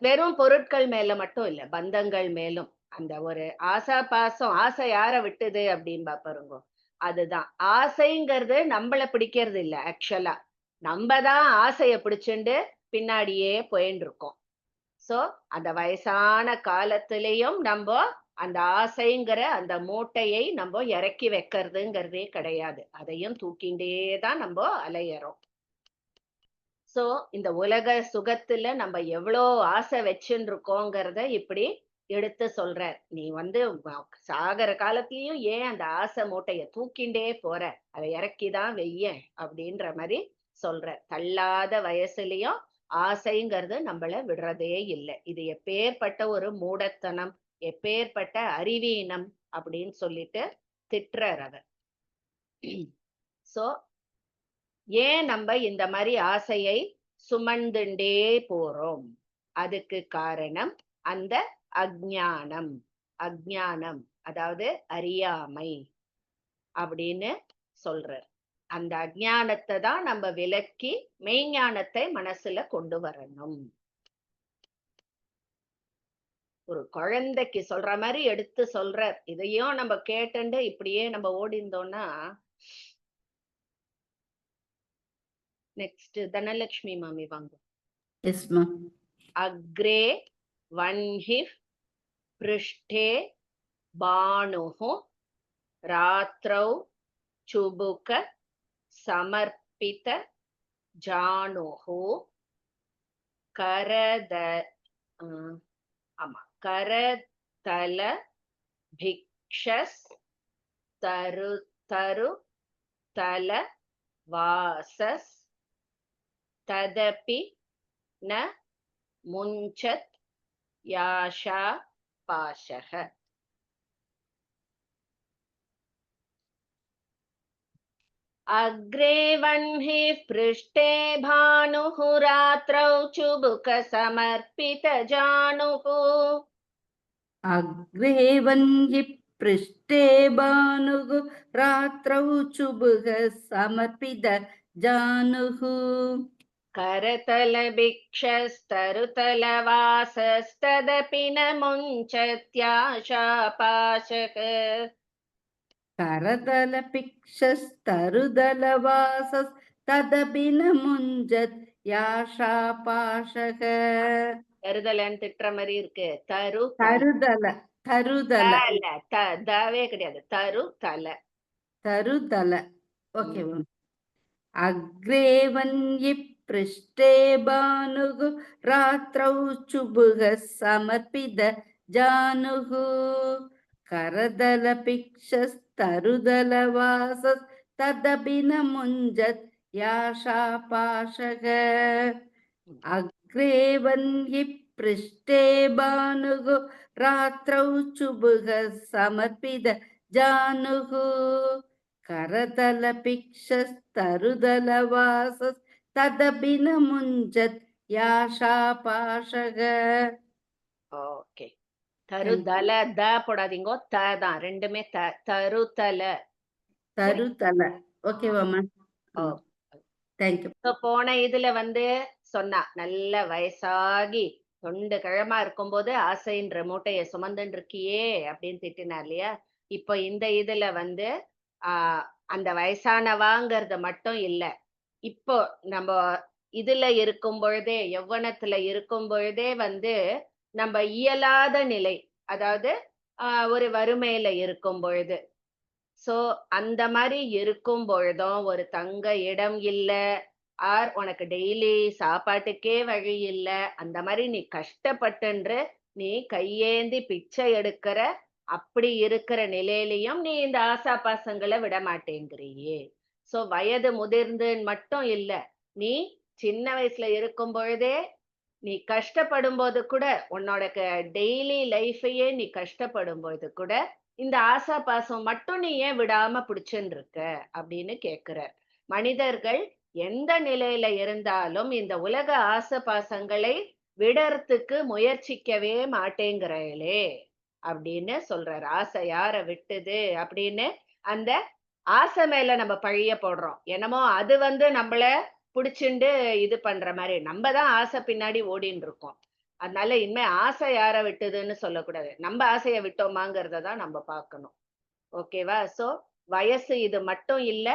வெறும் பொருட்கள் மேல மட்டும் இல்ல, பந்தங்கள் மேலும் அந்த ஒரு ஆசா பாசம். ஆசை யார விட்டுது அப்படின்னு பாருங்க. அதுதான் ஆசைங்கிறது நம்மள பிடிக்கிறது இல்ல. ஆக்சுவலா நம்ம தான் ஆசைய பிடிச்சுண்டு பின்னாடியே போயின்னு இருக்கோம். சோ அந்த வயசான காலத்திலையும் நம்ம அந்த ஆசைங்கிற அந்த மூட்டையை நம்ம இறக்கி வைக்கிறதுங்கிறதே கிடையாது. அதையும் தூக்கிண்டே தான் நம்ம அலையறோம். சோ இந்த உலக சுகத்துல நம்ம எவ்வளோ ஆசை வச்சுன்னு இருக்கோங்கிறத இப்படி எடுத்து சொல்றார். நீ வந்து சாகர காலத்திலயும் ஏன் அந்த ஆசை மூட்டைய தூக்கிண்டே போற, அதை இறக்கிதான் வெய்ய அப்படின்ற மாதிரி சொல்ற. தள்ளாத வயசுலயும் ஆசைங்கிறது நம்மள விடுறதே இல்லை. இது எப்பேற்பட்ட ஒரு மூடத்தனம், எப்பேற்பட்ட அறிவீனம் அப்படின்னு சொல்லிட்டு திட்டுறார் அவர். சோ ஏன் நம்ம இந்த மாதிரி ஆசையை சுமந்துண்டே போறோம்? அதுக்கு காரணம் அந்த அஜ்ஞானம். அஜ்ஞானம் அதாவது அறியாமை அப்படின்னு சொல்றார். அந்த அஜ்ஞானத்தை தான் நம்ம விலக்கி மெய்ஞானத்தை மனசுல கொண்டு வரணும். ஒரு குழந்தைக்கு சொல்ற மாதிரி எடுத்து சொல்றார். இதையும் நம்ம கேட்டுண்டு இப்படியே நம்ம ஓடிந்தோம்னா. நெக்ஸ்ட் தனலட்சுமி மாமி வாங்க. Yes ma'am. அக்ரே வன்ஹிப் பிருஷ்டே பானுஹு ராத்ரௌ சுபுக சமர்ப்பித ஜானுஹு கரதல பிக்ஷஸ் தரு தல வாசஸ் ததபி ந முஞ்சத் யாஷா பாஷக. அக்ரே வன்ஹிப் பிருஷ்டே பானுஹ ராத்ரௌ சுபுக சமர்ப்பித ஜானுஹு. அக்ரே வன்ஹிப் பிருஷ்டே பானுः ராத்ரௌ சுபுக சமர்ப்பித ஜானுः. करतल भिक्षस्तरुतल वासस्तदपि न मुञ्चत्याशापाशः. करतल पिक्षस्तरुदल वासस्तदपि न मुञ्चत् याशापाशः. தருதலன்னு திட்டுற மாதிரி இருக்கு. தருதல தருதல தவே கிடையாது, தருதல. தருதல. Okay ma'am. அக்ரே வன்ஹிப் பிருஷ்டே பானுः ராத்ரௌ சுபுக சமர்ப்பித ஜானுः. करदल पिक्षस्तरुदल वासस् तदपि न मुञ्चत् याशापाशः. अग्रे वन्हिप् पृष्ठे भानुः रात्रौ चुबुः समर्पित जानुः. करतल पिक्षस्तरुदल वासस् तदपि न मुञ्चत् याशापाशः. ஓகே. தருதல த போடாதீங்க, த தான் ரெண்டுமே. தருதல தருதல. ஓகேவா மேம்? தேங்க்யூ. போன இதுல வந்து சொன்னா, நல்ல வயசாகி தொண்டு கிழமா இருக்கும்போது ஆசைன்ற மூட்டைய சுமந்துன்னு இருக்கியே அப்படின்னு திட்டினா இல்லையா? இப்போ இந்த இதுல வந்து அந்த வயசானவாங்கிறது மட்டும் இல்ல, இப்போ நம்ம இதுல இருக்கும் பொழுதே, யௌவனத்துல இருக்கும் பொழுதே வந்து நம்ம இயலாத நிலை, அதாவது ஒரு வறுமையில இருக்கும் பொழுது, சோ அந்த மாதிரி இருக்கும் பொழுதும் ஒரு தங்க இடம் இல்ல, ஆர் உனக்கு டெய்லி சாப்பாட்டுக்கே வழி இல்ல, அந்த மாதிரி நீ கஷ்டப்பட்டுன்று நீ கையேந்தி பிச்சை எடுக்கிற அப்படி இருக்கிற நிலையிலையும் நீ இந்த ஆசாபாசங்களை விட மாட்டேங்கிறியே. சோ வயது முதிர்ந்துன்னு மட்டும் இல்ல, நீ சின்ன வயசுல இருக்கும் பொழுதே நீ கஷ்டப்படும் போது கூட, உன்னோட டெய்லி லைஃபையே நீ கஷ்டப்படும் போது கூட இந்த ஆசா பாசம் மட்டும் நீ ஏன் விடாம பிடிச்சுன்னு இருக்க அப்படின்னு கேக்குறார். மனிதர்கள் எந்த நிலையில இருந்தாலும் இந்த உலக ஆசை பாசங்களை விடறதுக்கு முயற்சிக்கவே மாட்டேங்கிறே அப்படின்னு சொல்றாரு. ஆசை யார விட்டுது அப்படின்னு அந்த ஆசை மேல நம்ம பழிய போடுறோம். என்னமோ அது நம்மள புடிச்சுண்டு இது பண்ற மாதிரி, நம்ம தான் ஆசை பின்னாடி ஓடின்னு இருக்கோம். அதனால இனிமே ஆசை யார விட்டுதுன்னு சொல்லக்கூடாது, நம்ம ஆசைய விட்டோமாங்கிறத தான் நம்ம பார்க்கணும். ஓகேவா? சோ வயசு இது மட்டும் இல்ல,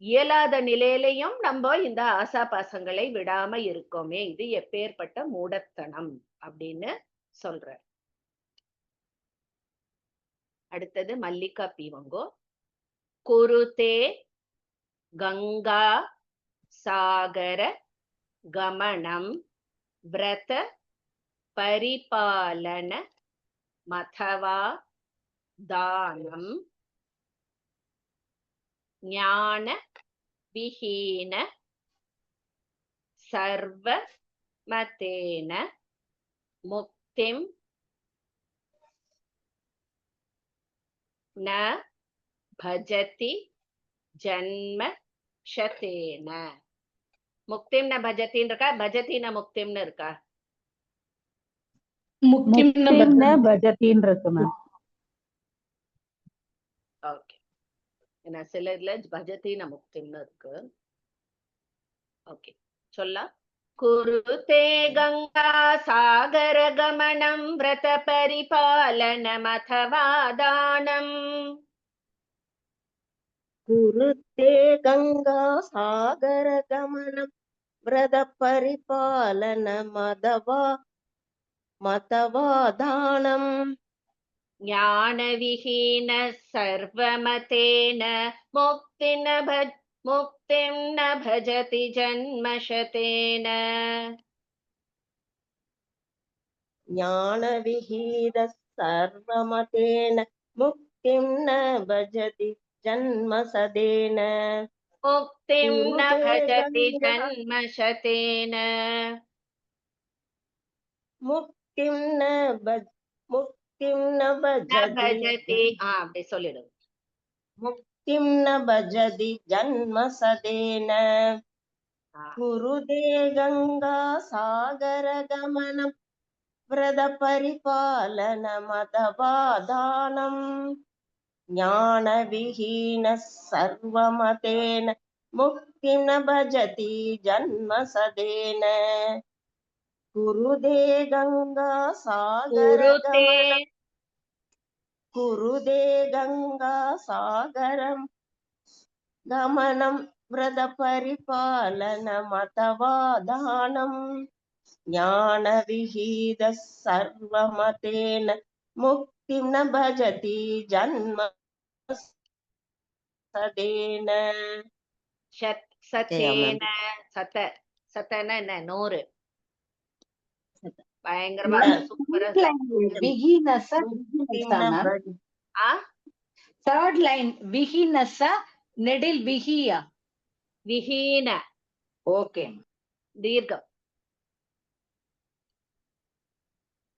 இயலாத நிலையிலையும் நம்ம இந்த ஆசா பாசங்களை விடாம இருக்கோமே, இது எப்பேற்பட்ட மூடத்தனம் அப்படின்னு சொல்ற. அடுத்தது மல்லிகா பீவங்கோ. குருதே கங்கா சாகர கமனம் விரத பரிபாலன மதவா தானம் ஞான விஹீன சர்வ மதேன முக்திம் ந பஜதி ஜன்ம ஷதேன. முக்திம் ந பஜத்தின்னு இருக்கா, பஜதின முக்திம்னு இருக்கா? முக்திம்ன பஜதின்னு இருக்கு மேம். ஓகே, ஏன்னா சில இதுல பஜதின முக்திம்னு இருக்கு. ஓகே, சொல்லலாம். குருதே கங்கா சாகர கமனம் விரத பரிபாலனம் அथवा தானம். குருதே கங்கா சாகர கமனம் விரத பரிபாலன மதவா தானம் ஞான விஹீன சர்வமதேன முக்திம் ந பஜதி ஜன்மஷதேன. ஞான விஹீத சர்வமதேன முக்திம் ந பஜதி ஜன்மசதேன. முக்திம் ந பஜதி ஜன்மஷதேன. முக்திம் ந பஜதி அப்படி சொல்லிடும். முக்திம் ந பஜதி ஜன்மசதேன. குருதே கங்கா சாகர கமனம் விரத பரிபாலன மதவா தானம் ஞான விஹீன சர்வமதேன முக்திம் ந பஜதி ஜன்மசதேன. குருதே கங்கா சாகர கமனம் குருதே கங்கா சாகரம் கமனம் விரத பரிபாலன மதவா தானம் ஞான விஹீத சர்வமதேன முக்திம் ந பஜதி ஜன்ம சதேன. சத்தேன சத்தன என்ன 100 பயங்கரமா சூப்பரா. தேர்ட் லைன் விஹீனஸ நெடில் விஹியா விஹீன. ஓகே, தீர்க்கம்.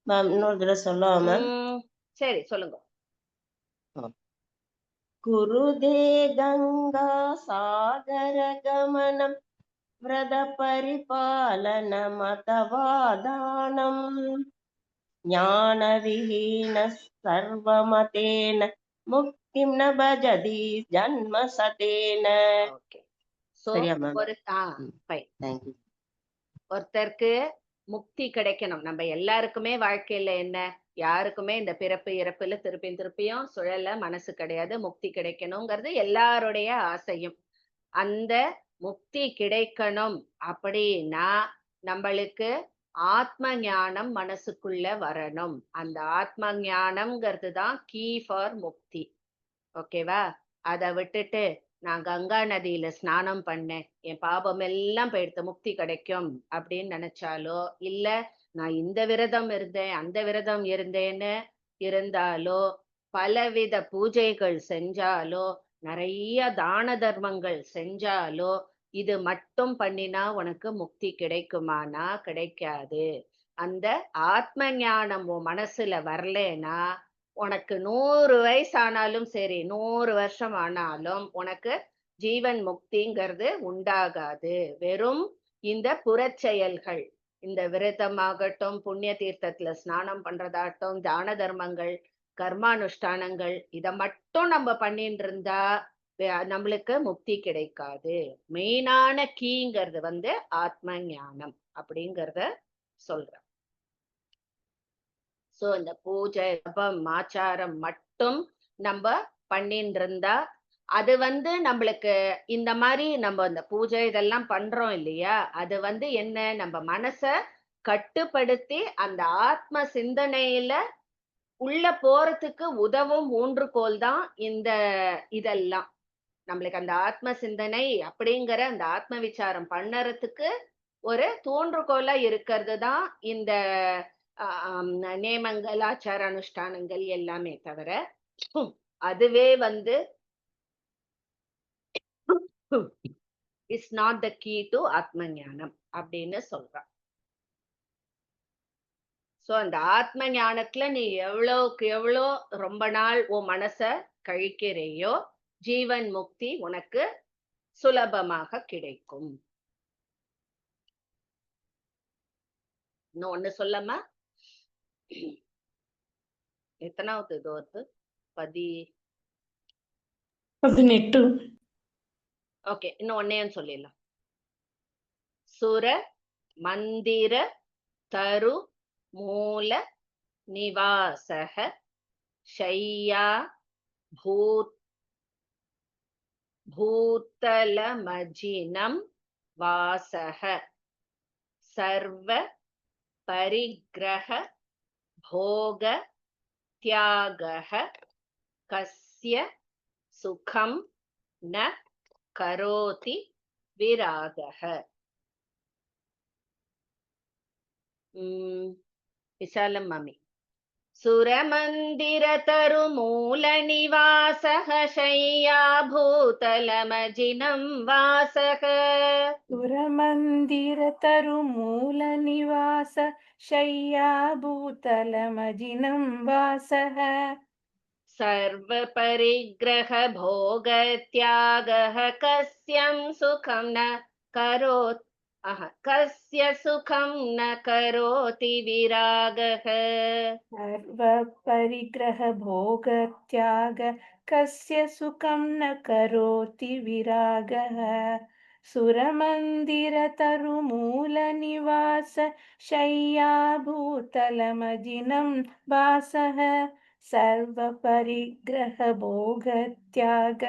மேம் இன்னொரு தடவை சொல்லலாம் மேம். சரி சொல்லுங்க. குருதே கங்கா சாகர கமனம் விரத பரிபாலன மதவா தானம் ஞான விஹீன சர்வமதேன முக்திம் ந பஜதி ஜன்மசதேன. ஓகே, சரியா மேம்? தேங்க்யூ. ஒருத்தருக்கு முக்தி கிடைக்கணும். நம்ம எல்லாருக்குமே வாழ்க்கையில என்ன, யாருக்குமே இந்த பிறப்பு இறப்புல திருப்பியும் சுழல மனசு கிடையாது. முக்தி கிடைக்கணுங்கிறது எல்லாருடைய ஆசையும். அந்த முக்தி கிடைக்கணும் அப்படின்னா நம்மளுக்கு ஆத்ம ஞானம் மனசுக்குள்ள வரணும். அந்த ஆத்ம ஞானம்ங்கிறது தான் கீ ஃபார் முக்தி. ஓகேவா? அதை விட்டுட்டு நான் கங்கா நதியில ஸ்நானம் பண்ணேன், என் பாபம் எல்லாம் போயிடுத்து, முக்தி கிடைக்கும் அப்படின்னு நினைச்சாலோ, இல்ல நான் இந்த விரதம் இருந்தேன் அந்த விரதம் இருந்தேன்னு இருந்தாலோ, பலவித பூஜைகள் செஞ்சாலோ, நிறைய தான தர்மங்கள் செஞ்சாலோ, இது மட்டும் பண்ணினா உனக்கு முக்தி கிடைக்குமானா கிடைக்காது. அந்த ஆத்ம ஞானம் உன் மனசுல வரலனா, உனக்கு 100 வயசானாலும் சரி, 100 வருஷம் ஆனாலும் உனக்கு ஜீவன் முக்திங்கிறது உண்டாகாது. வெறும் இந்த புறச்செயல்கள், இந்த விரதமாகட்டும், புண்ணிய தீர்த்தத்துல ஸ்நானம் பண்றதாகட்டும், தான தர்மங்கள், கர்மானுஷ்டானங்கள், இத மட்டும் நம்ம பண்ணிட்டு இருந்தா நம்மளுக்கு முக்தி கிடைக்காது. மெயினான கீங்கிறது வந்து ஆத்ம ஞானம் அப்படிங்கறத சொல்றேன். சோ இந்த பூஜை ஜபம் ஆச்சாரம் மட்டும் நம்ம பண்ணிட்டு இருந்தா அது வந்து நம்மளுக்கு இந்த மாதிரி நம்ம இந்த பூஜை இதெல்லாம் பண்றோம் இல்லையா, அது வந்து என்ன, நம்ம மனச கட்டுப்படுத்தி அந்த ஆத்ம சிந்தனையில உள்ள போறதுக்கு உதவும் ஊன்றுகோல் தான் இந்த இதெல்லாம். நம்மளுக்கு அந்த ஆத்ம சிந்தனை அப்படிங்கிற அந்த ஆத்ம விசாரம் பண்ணறதுக்கு ஒரு தூண்டுகோலா இருக்கிறது தான் இந்த நேமங்கள், ஆச்சார அனுஷ்டானங்கள் எல்லாமே தவிர, அதுவே வந்து is not the key to ஆத்ம ஞானம் அப்படின்னு சொல்றான். சோ அந்த ஆத்ம ஞானத்துல நீ எவ்வளவுக்கு எவ்வளோ ரொம்ப நாள் உன் மனச கழிக்கிறையோ, ஜீவன் முக்தி உனக்கு சுலபமாக கிடைக்கும். இன்னும் ஒண்ணு சொல்லமா? எத்தனாவது இது வருது? 18. ஓகே, இன்னும் ஒன்னேன்னு சொல்லிடலாம். சுர மந்திர தரு மூல நிவாசக ஷையா பூத்தலமஜினம் வாசக சர்வ பரிக்ரஹ போக தியாகஹ கஸ்ய சுகம் ந கரோதி விராகஹ. விசாலம் மாமி. சுரமந்திர தரு மூல நிவாசக ஷையா பூதலமஜினம் வாசக. சுரமந்திர தரு மூல நிவாச ஷையா பூதலமஜினம் வாசக சர்வ பரிக்ரஹ போக தியாகஹ கஸ்யம் சுகம் ந கரோத் கஸ்ய சுகம் ந கரோதி விராகஹ. சர்வ பரிக்ரஹ போக தியாக கஸ்ய சுகம் ந கரோதி விராகஹ. சுரமந்திர தரு மூல நிவாச ஷையா பூதலமஜினம் வாசக சர்வ பரிக்ரஹ போக தியாக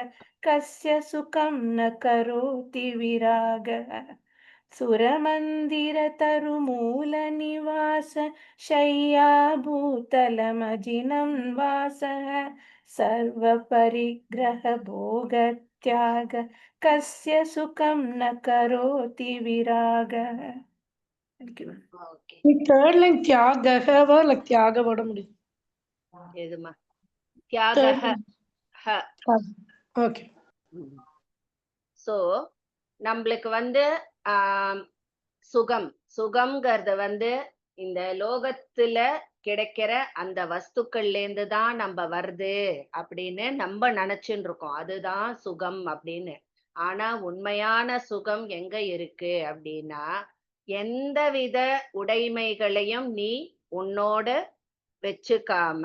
கஸ்ய சுகம் ந கரோதி விராகஹ. சுரமந்திர தரு மூல நிவாச ஷையா பூதலமஜினம் வாசக சர்வ பரிக்ரஹ போக தியாக கஸ்ய சுகம் ந கரோதி விராகஹ. ஓகே, Third line தியாகஹவா இல்ல தியாகவோட முடியும்? எதுமா? தியாகஹ. ஓகே. சோ நம்மளுக்கு வந்து சுகம்ங்கிறது வந்து இந்த லோகத்துல கிடைக்கிற அந்த வஸ்துக்கள்ல இருந்து தான் நம்ம வருது அப்படின்னு நம்ம நினைச்சுட்டு இருக்கோம், அதுதான் சுகம் அப்படின்னு. ஆனா உண்மையான சுகம் எங்க இருக்கு அப்படின்னா, எந்தவித உடைமைகளையும் நீ உன்னோட வச்சுக்காம,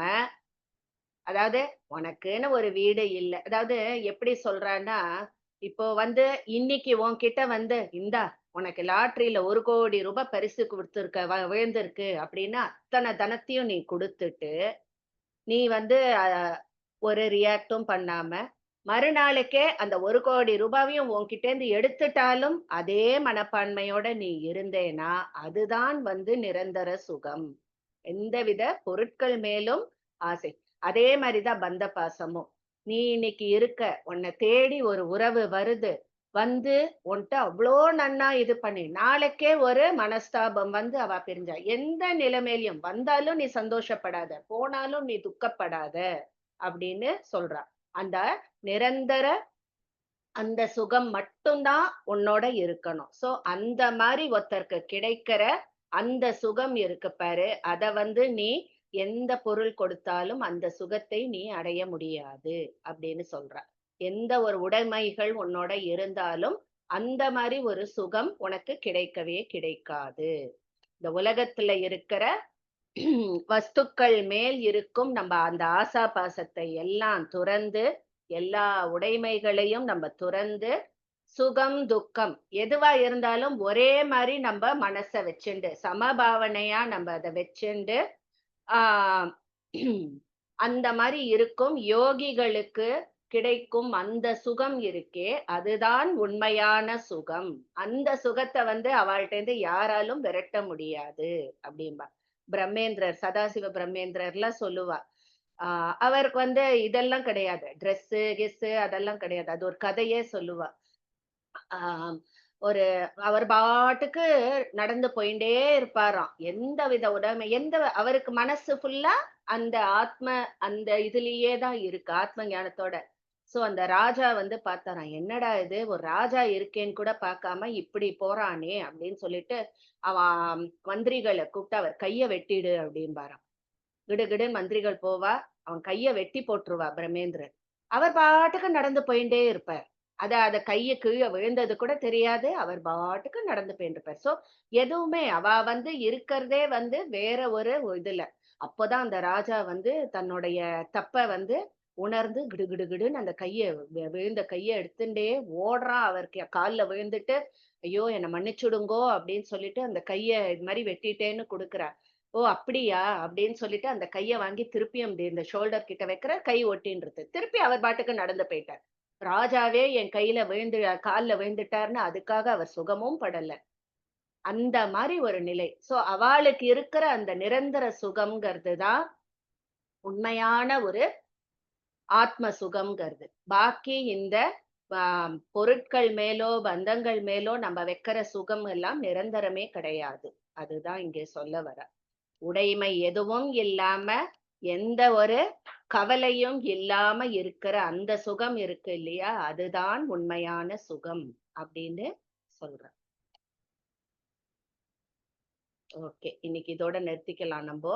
அதாவது உனக்குன்னு ஒரு வீடு இல்லை, அதாவது எப்படி சொல்றான்னா, இப்போ வந்து இன்னைக்கு உன்கிட்ட வந்து இந்தா உனக்கு லாட்டரியில 1 கோடி ரூபாய் பரிசு கொடுத்துருக்க விழுந்திருக்கு அப்படின்னா அத்தனை தனத்தையும் நீ கொடுத்துட்டு நீ வந்து ஒரு ரியாக்டும் பண்ணாம மறுநாளுக்கே அந்த 1 கோடி ரூபாயும் உன்கிட்ட இருந்து எடுத்துட்டாலும் அதே மனப்பான்மையோட நீ இருந்தேனா அதுதான் வந்து நிரந்தர சுகம். எந்தவித பொருட்கள் மேலும் ஆசை. அதே மாதிரிதான் பந்த பாசமும். நீ இன்னைக்கு இருக்க, உன்னை தேடி ஒரு உறவு வருது, வந்து உன்கிட்ட அவ்வளோ நன்னா இது பண்ணி நாளைக்கே ஒரு மனஸ்தாபம் வந்து அவ பிரிஞ்சா, எந்த நிலைமையிலும் வந்தாலும் நீ சந்தோஷப்படாத, போனாலும் நீ துக்கப்படாத அப்படின்னு சொல்றா. அந்த நிரந்தர அந்த சுகம் மட்டும்தான் உன்னோட இருக்கணும். சோ அந்த மாதிரி ஒருத்தருக்கு கிடைக்கிற அந்த சுகம் இருக்கு பாரு, அத வந்து நீ எந்த பொருள் கொடுத்தாலும் அந்த சுகத்தை நீ அடைய முடியாது அப்படின்னு சொல்ற. எந்த ஒரு உடைமைகள் உன்னோட இருந்தாலும் அந்த மாதிரி ஒரு சுகம் உனக்கு கிடைக்கவே கிடைக்காது. இந்த உலகத்துல இருக்கிற வஸ்துக்கள் மேல் இருக்கும் நம்ம அந்த ஆசா பாசத்தை எல்லாம் துறந்து, எல்லா உடைமைகளையும் நம்ம துறந்து, சுகம் துக்கம் எதுவா இருந்தாலும் ஒரே மாதிரி நம்ம மனசை வச்சுண்டு சமபாவனையா நம்ம அதை வச்சுண்டு ஆஹ் அந்த மாதிரி இருக்கும் யோகிகளுக்கு கிடைக்கும் அந்த சுகம் இருக்கே, அதுதான் உண்மையான சுகம். அந்த சுகத்தை வந்து அவள்கிட்ட இருந்து யாராலும் விரட்ட முடியாது அப்படின்பா. பிரம்மேந்திரர், சதாசிவ பிரம்மேந்திரர்லாம் சொல்லுவா. அவருக்கு வந்து இதெல்லாம் கிடையாது, ட்ரெஸ்ஸு கிஸ்ஸு அதெல்லாம் கிடையாது, அது ஒரு கதையே சொல்லுவா. ஆஹ் ஒரு அவர் பாட்டுக்கு நடந்து போயிட்டே இருப்பாராம், எந்த வித உடைமை அவருக்கு மனசு ஃபுல்லா அந்த ஆத்ம அந்த இதுலயே தான் இருக்கு, ஆத்ம ஞானத்தோட. சோ அந்த ராஜா வந்து பார்த்தாராம், என்னடா இது ஒரு ராஜா இருக்கேன்னு கூட பார்க்காம இப்படி போறானே அப்படின்னு சொல்லிட்டு அவன் மந்திரிகளை கூப்பிட்டு அவர் கைய வெட்டிடு அப்படின்பாராம். கிடுகிடுன்னு மந்திரிகள் போவா, அவன் கைய வெட்டி போட்டுருவா பிரம்மேந்திரன். அவர் பாட்டுக்கு நடந்து போயிட்டே இருப்பார். அத கைய கீழே விழுந்தது கூட தெரியாது, அவர் பாட்டுக்கு நடந்து போயிட்டு இருப்பார். சோ எதுவுமே அவ வந்து இருக்கிறதே வந்து வேற ஒரு இதுல. அப்போதான் அந்த ராஜா வந்து தன்னுடைய தப்ப வந்து உணர்ந்து கிடுகிடுகிடுன்னு அந்த விழுந்த கைய எடுத்துட்டே ஓடுறான். அவருக்கு கால்ல விழுந்துட்டு, ஐயோ என்னை மன்னிச்சுடுங்கோ அப்படின்னு சொல்லிட்டு அந்த கைய இது மாதிரி வெட்டிட்டேன்னு கொடுக்குறா. ஓ அப்படியா அப்படின்னு சொல்லிட்டு அந்த கைய வாங்கி திருப்பியும் இந்த ஷோல்டர் கிட்ட வைக்கிற, கை ஒட்டின்றது. திருப்பி அவர் பாட்டுக்கு நடந்து போயிட்டார். ராஜாவே என் கையில கால்ல விழுந்துட்டாருன்னு அதுக்காக அவர் சுகமும் படல. அந்த மாதிரி ஒரு நிலை. சோ அவளுக்கு இருக்கிற அந்த நிரந்தர சுகம்ங்கிறது தான் உண்மையான ஒரு ஆத்ம சுகம்ங்கிறது. பாக்கி இந்த பொருட்கள் மேலோ பந்தங்கள் மேலோ நம்ம வைக்கிற சுகம் எல்லாம் நிரந்தரமே கிடையாது. அதுதான் இங்கே சொல்ல வர. உடைமை எதுவும் இல்லாம எந்த ஒரு கவலையும் இல்லாம இருக்கிற அந்த சுகம் இருக்கு இல்லையா, அதுதான் உண்மையான சுகம் அப்படின்னு சொல்றேன். ஓகே, இன்னைக்கு இதோட நிறுத்திக்கலாம் நம்ம.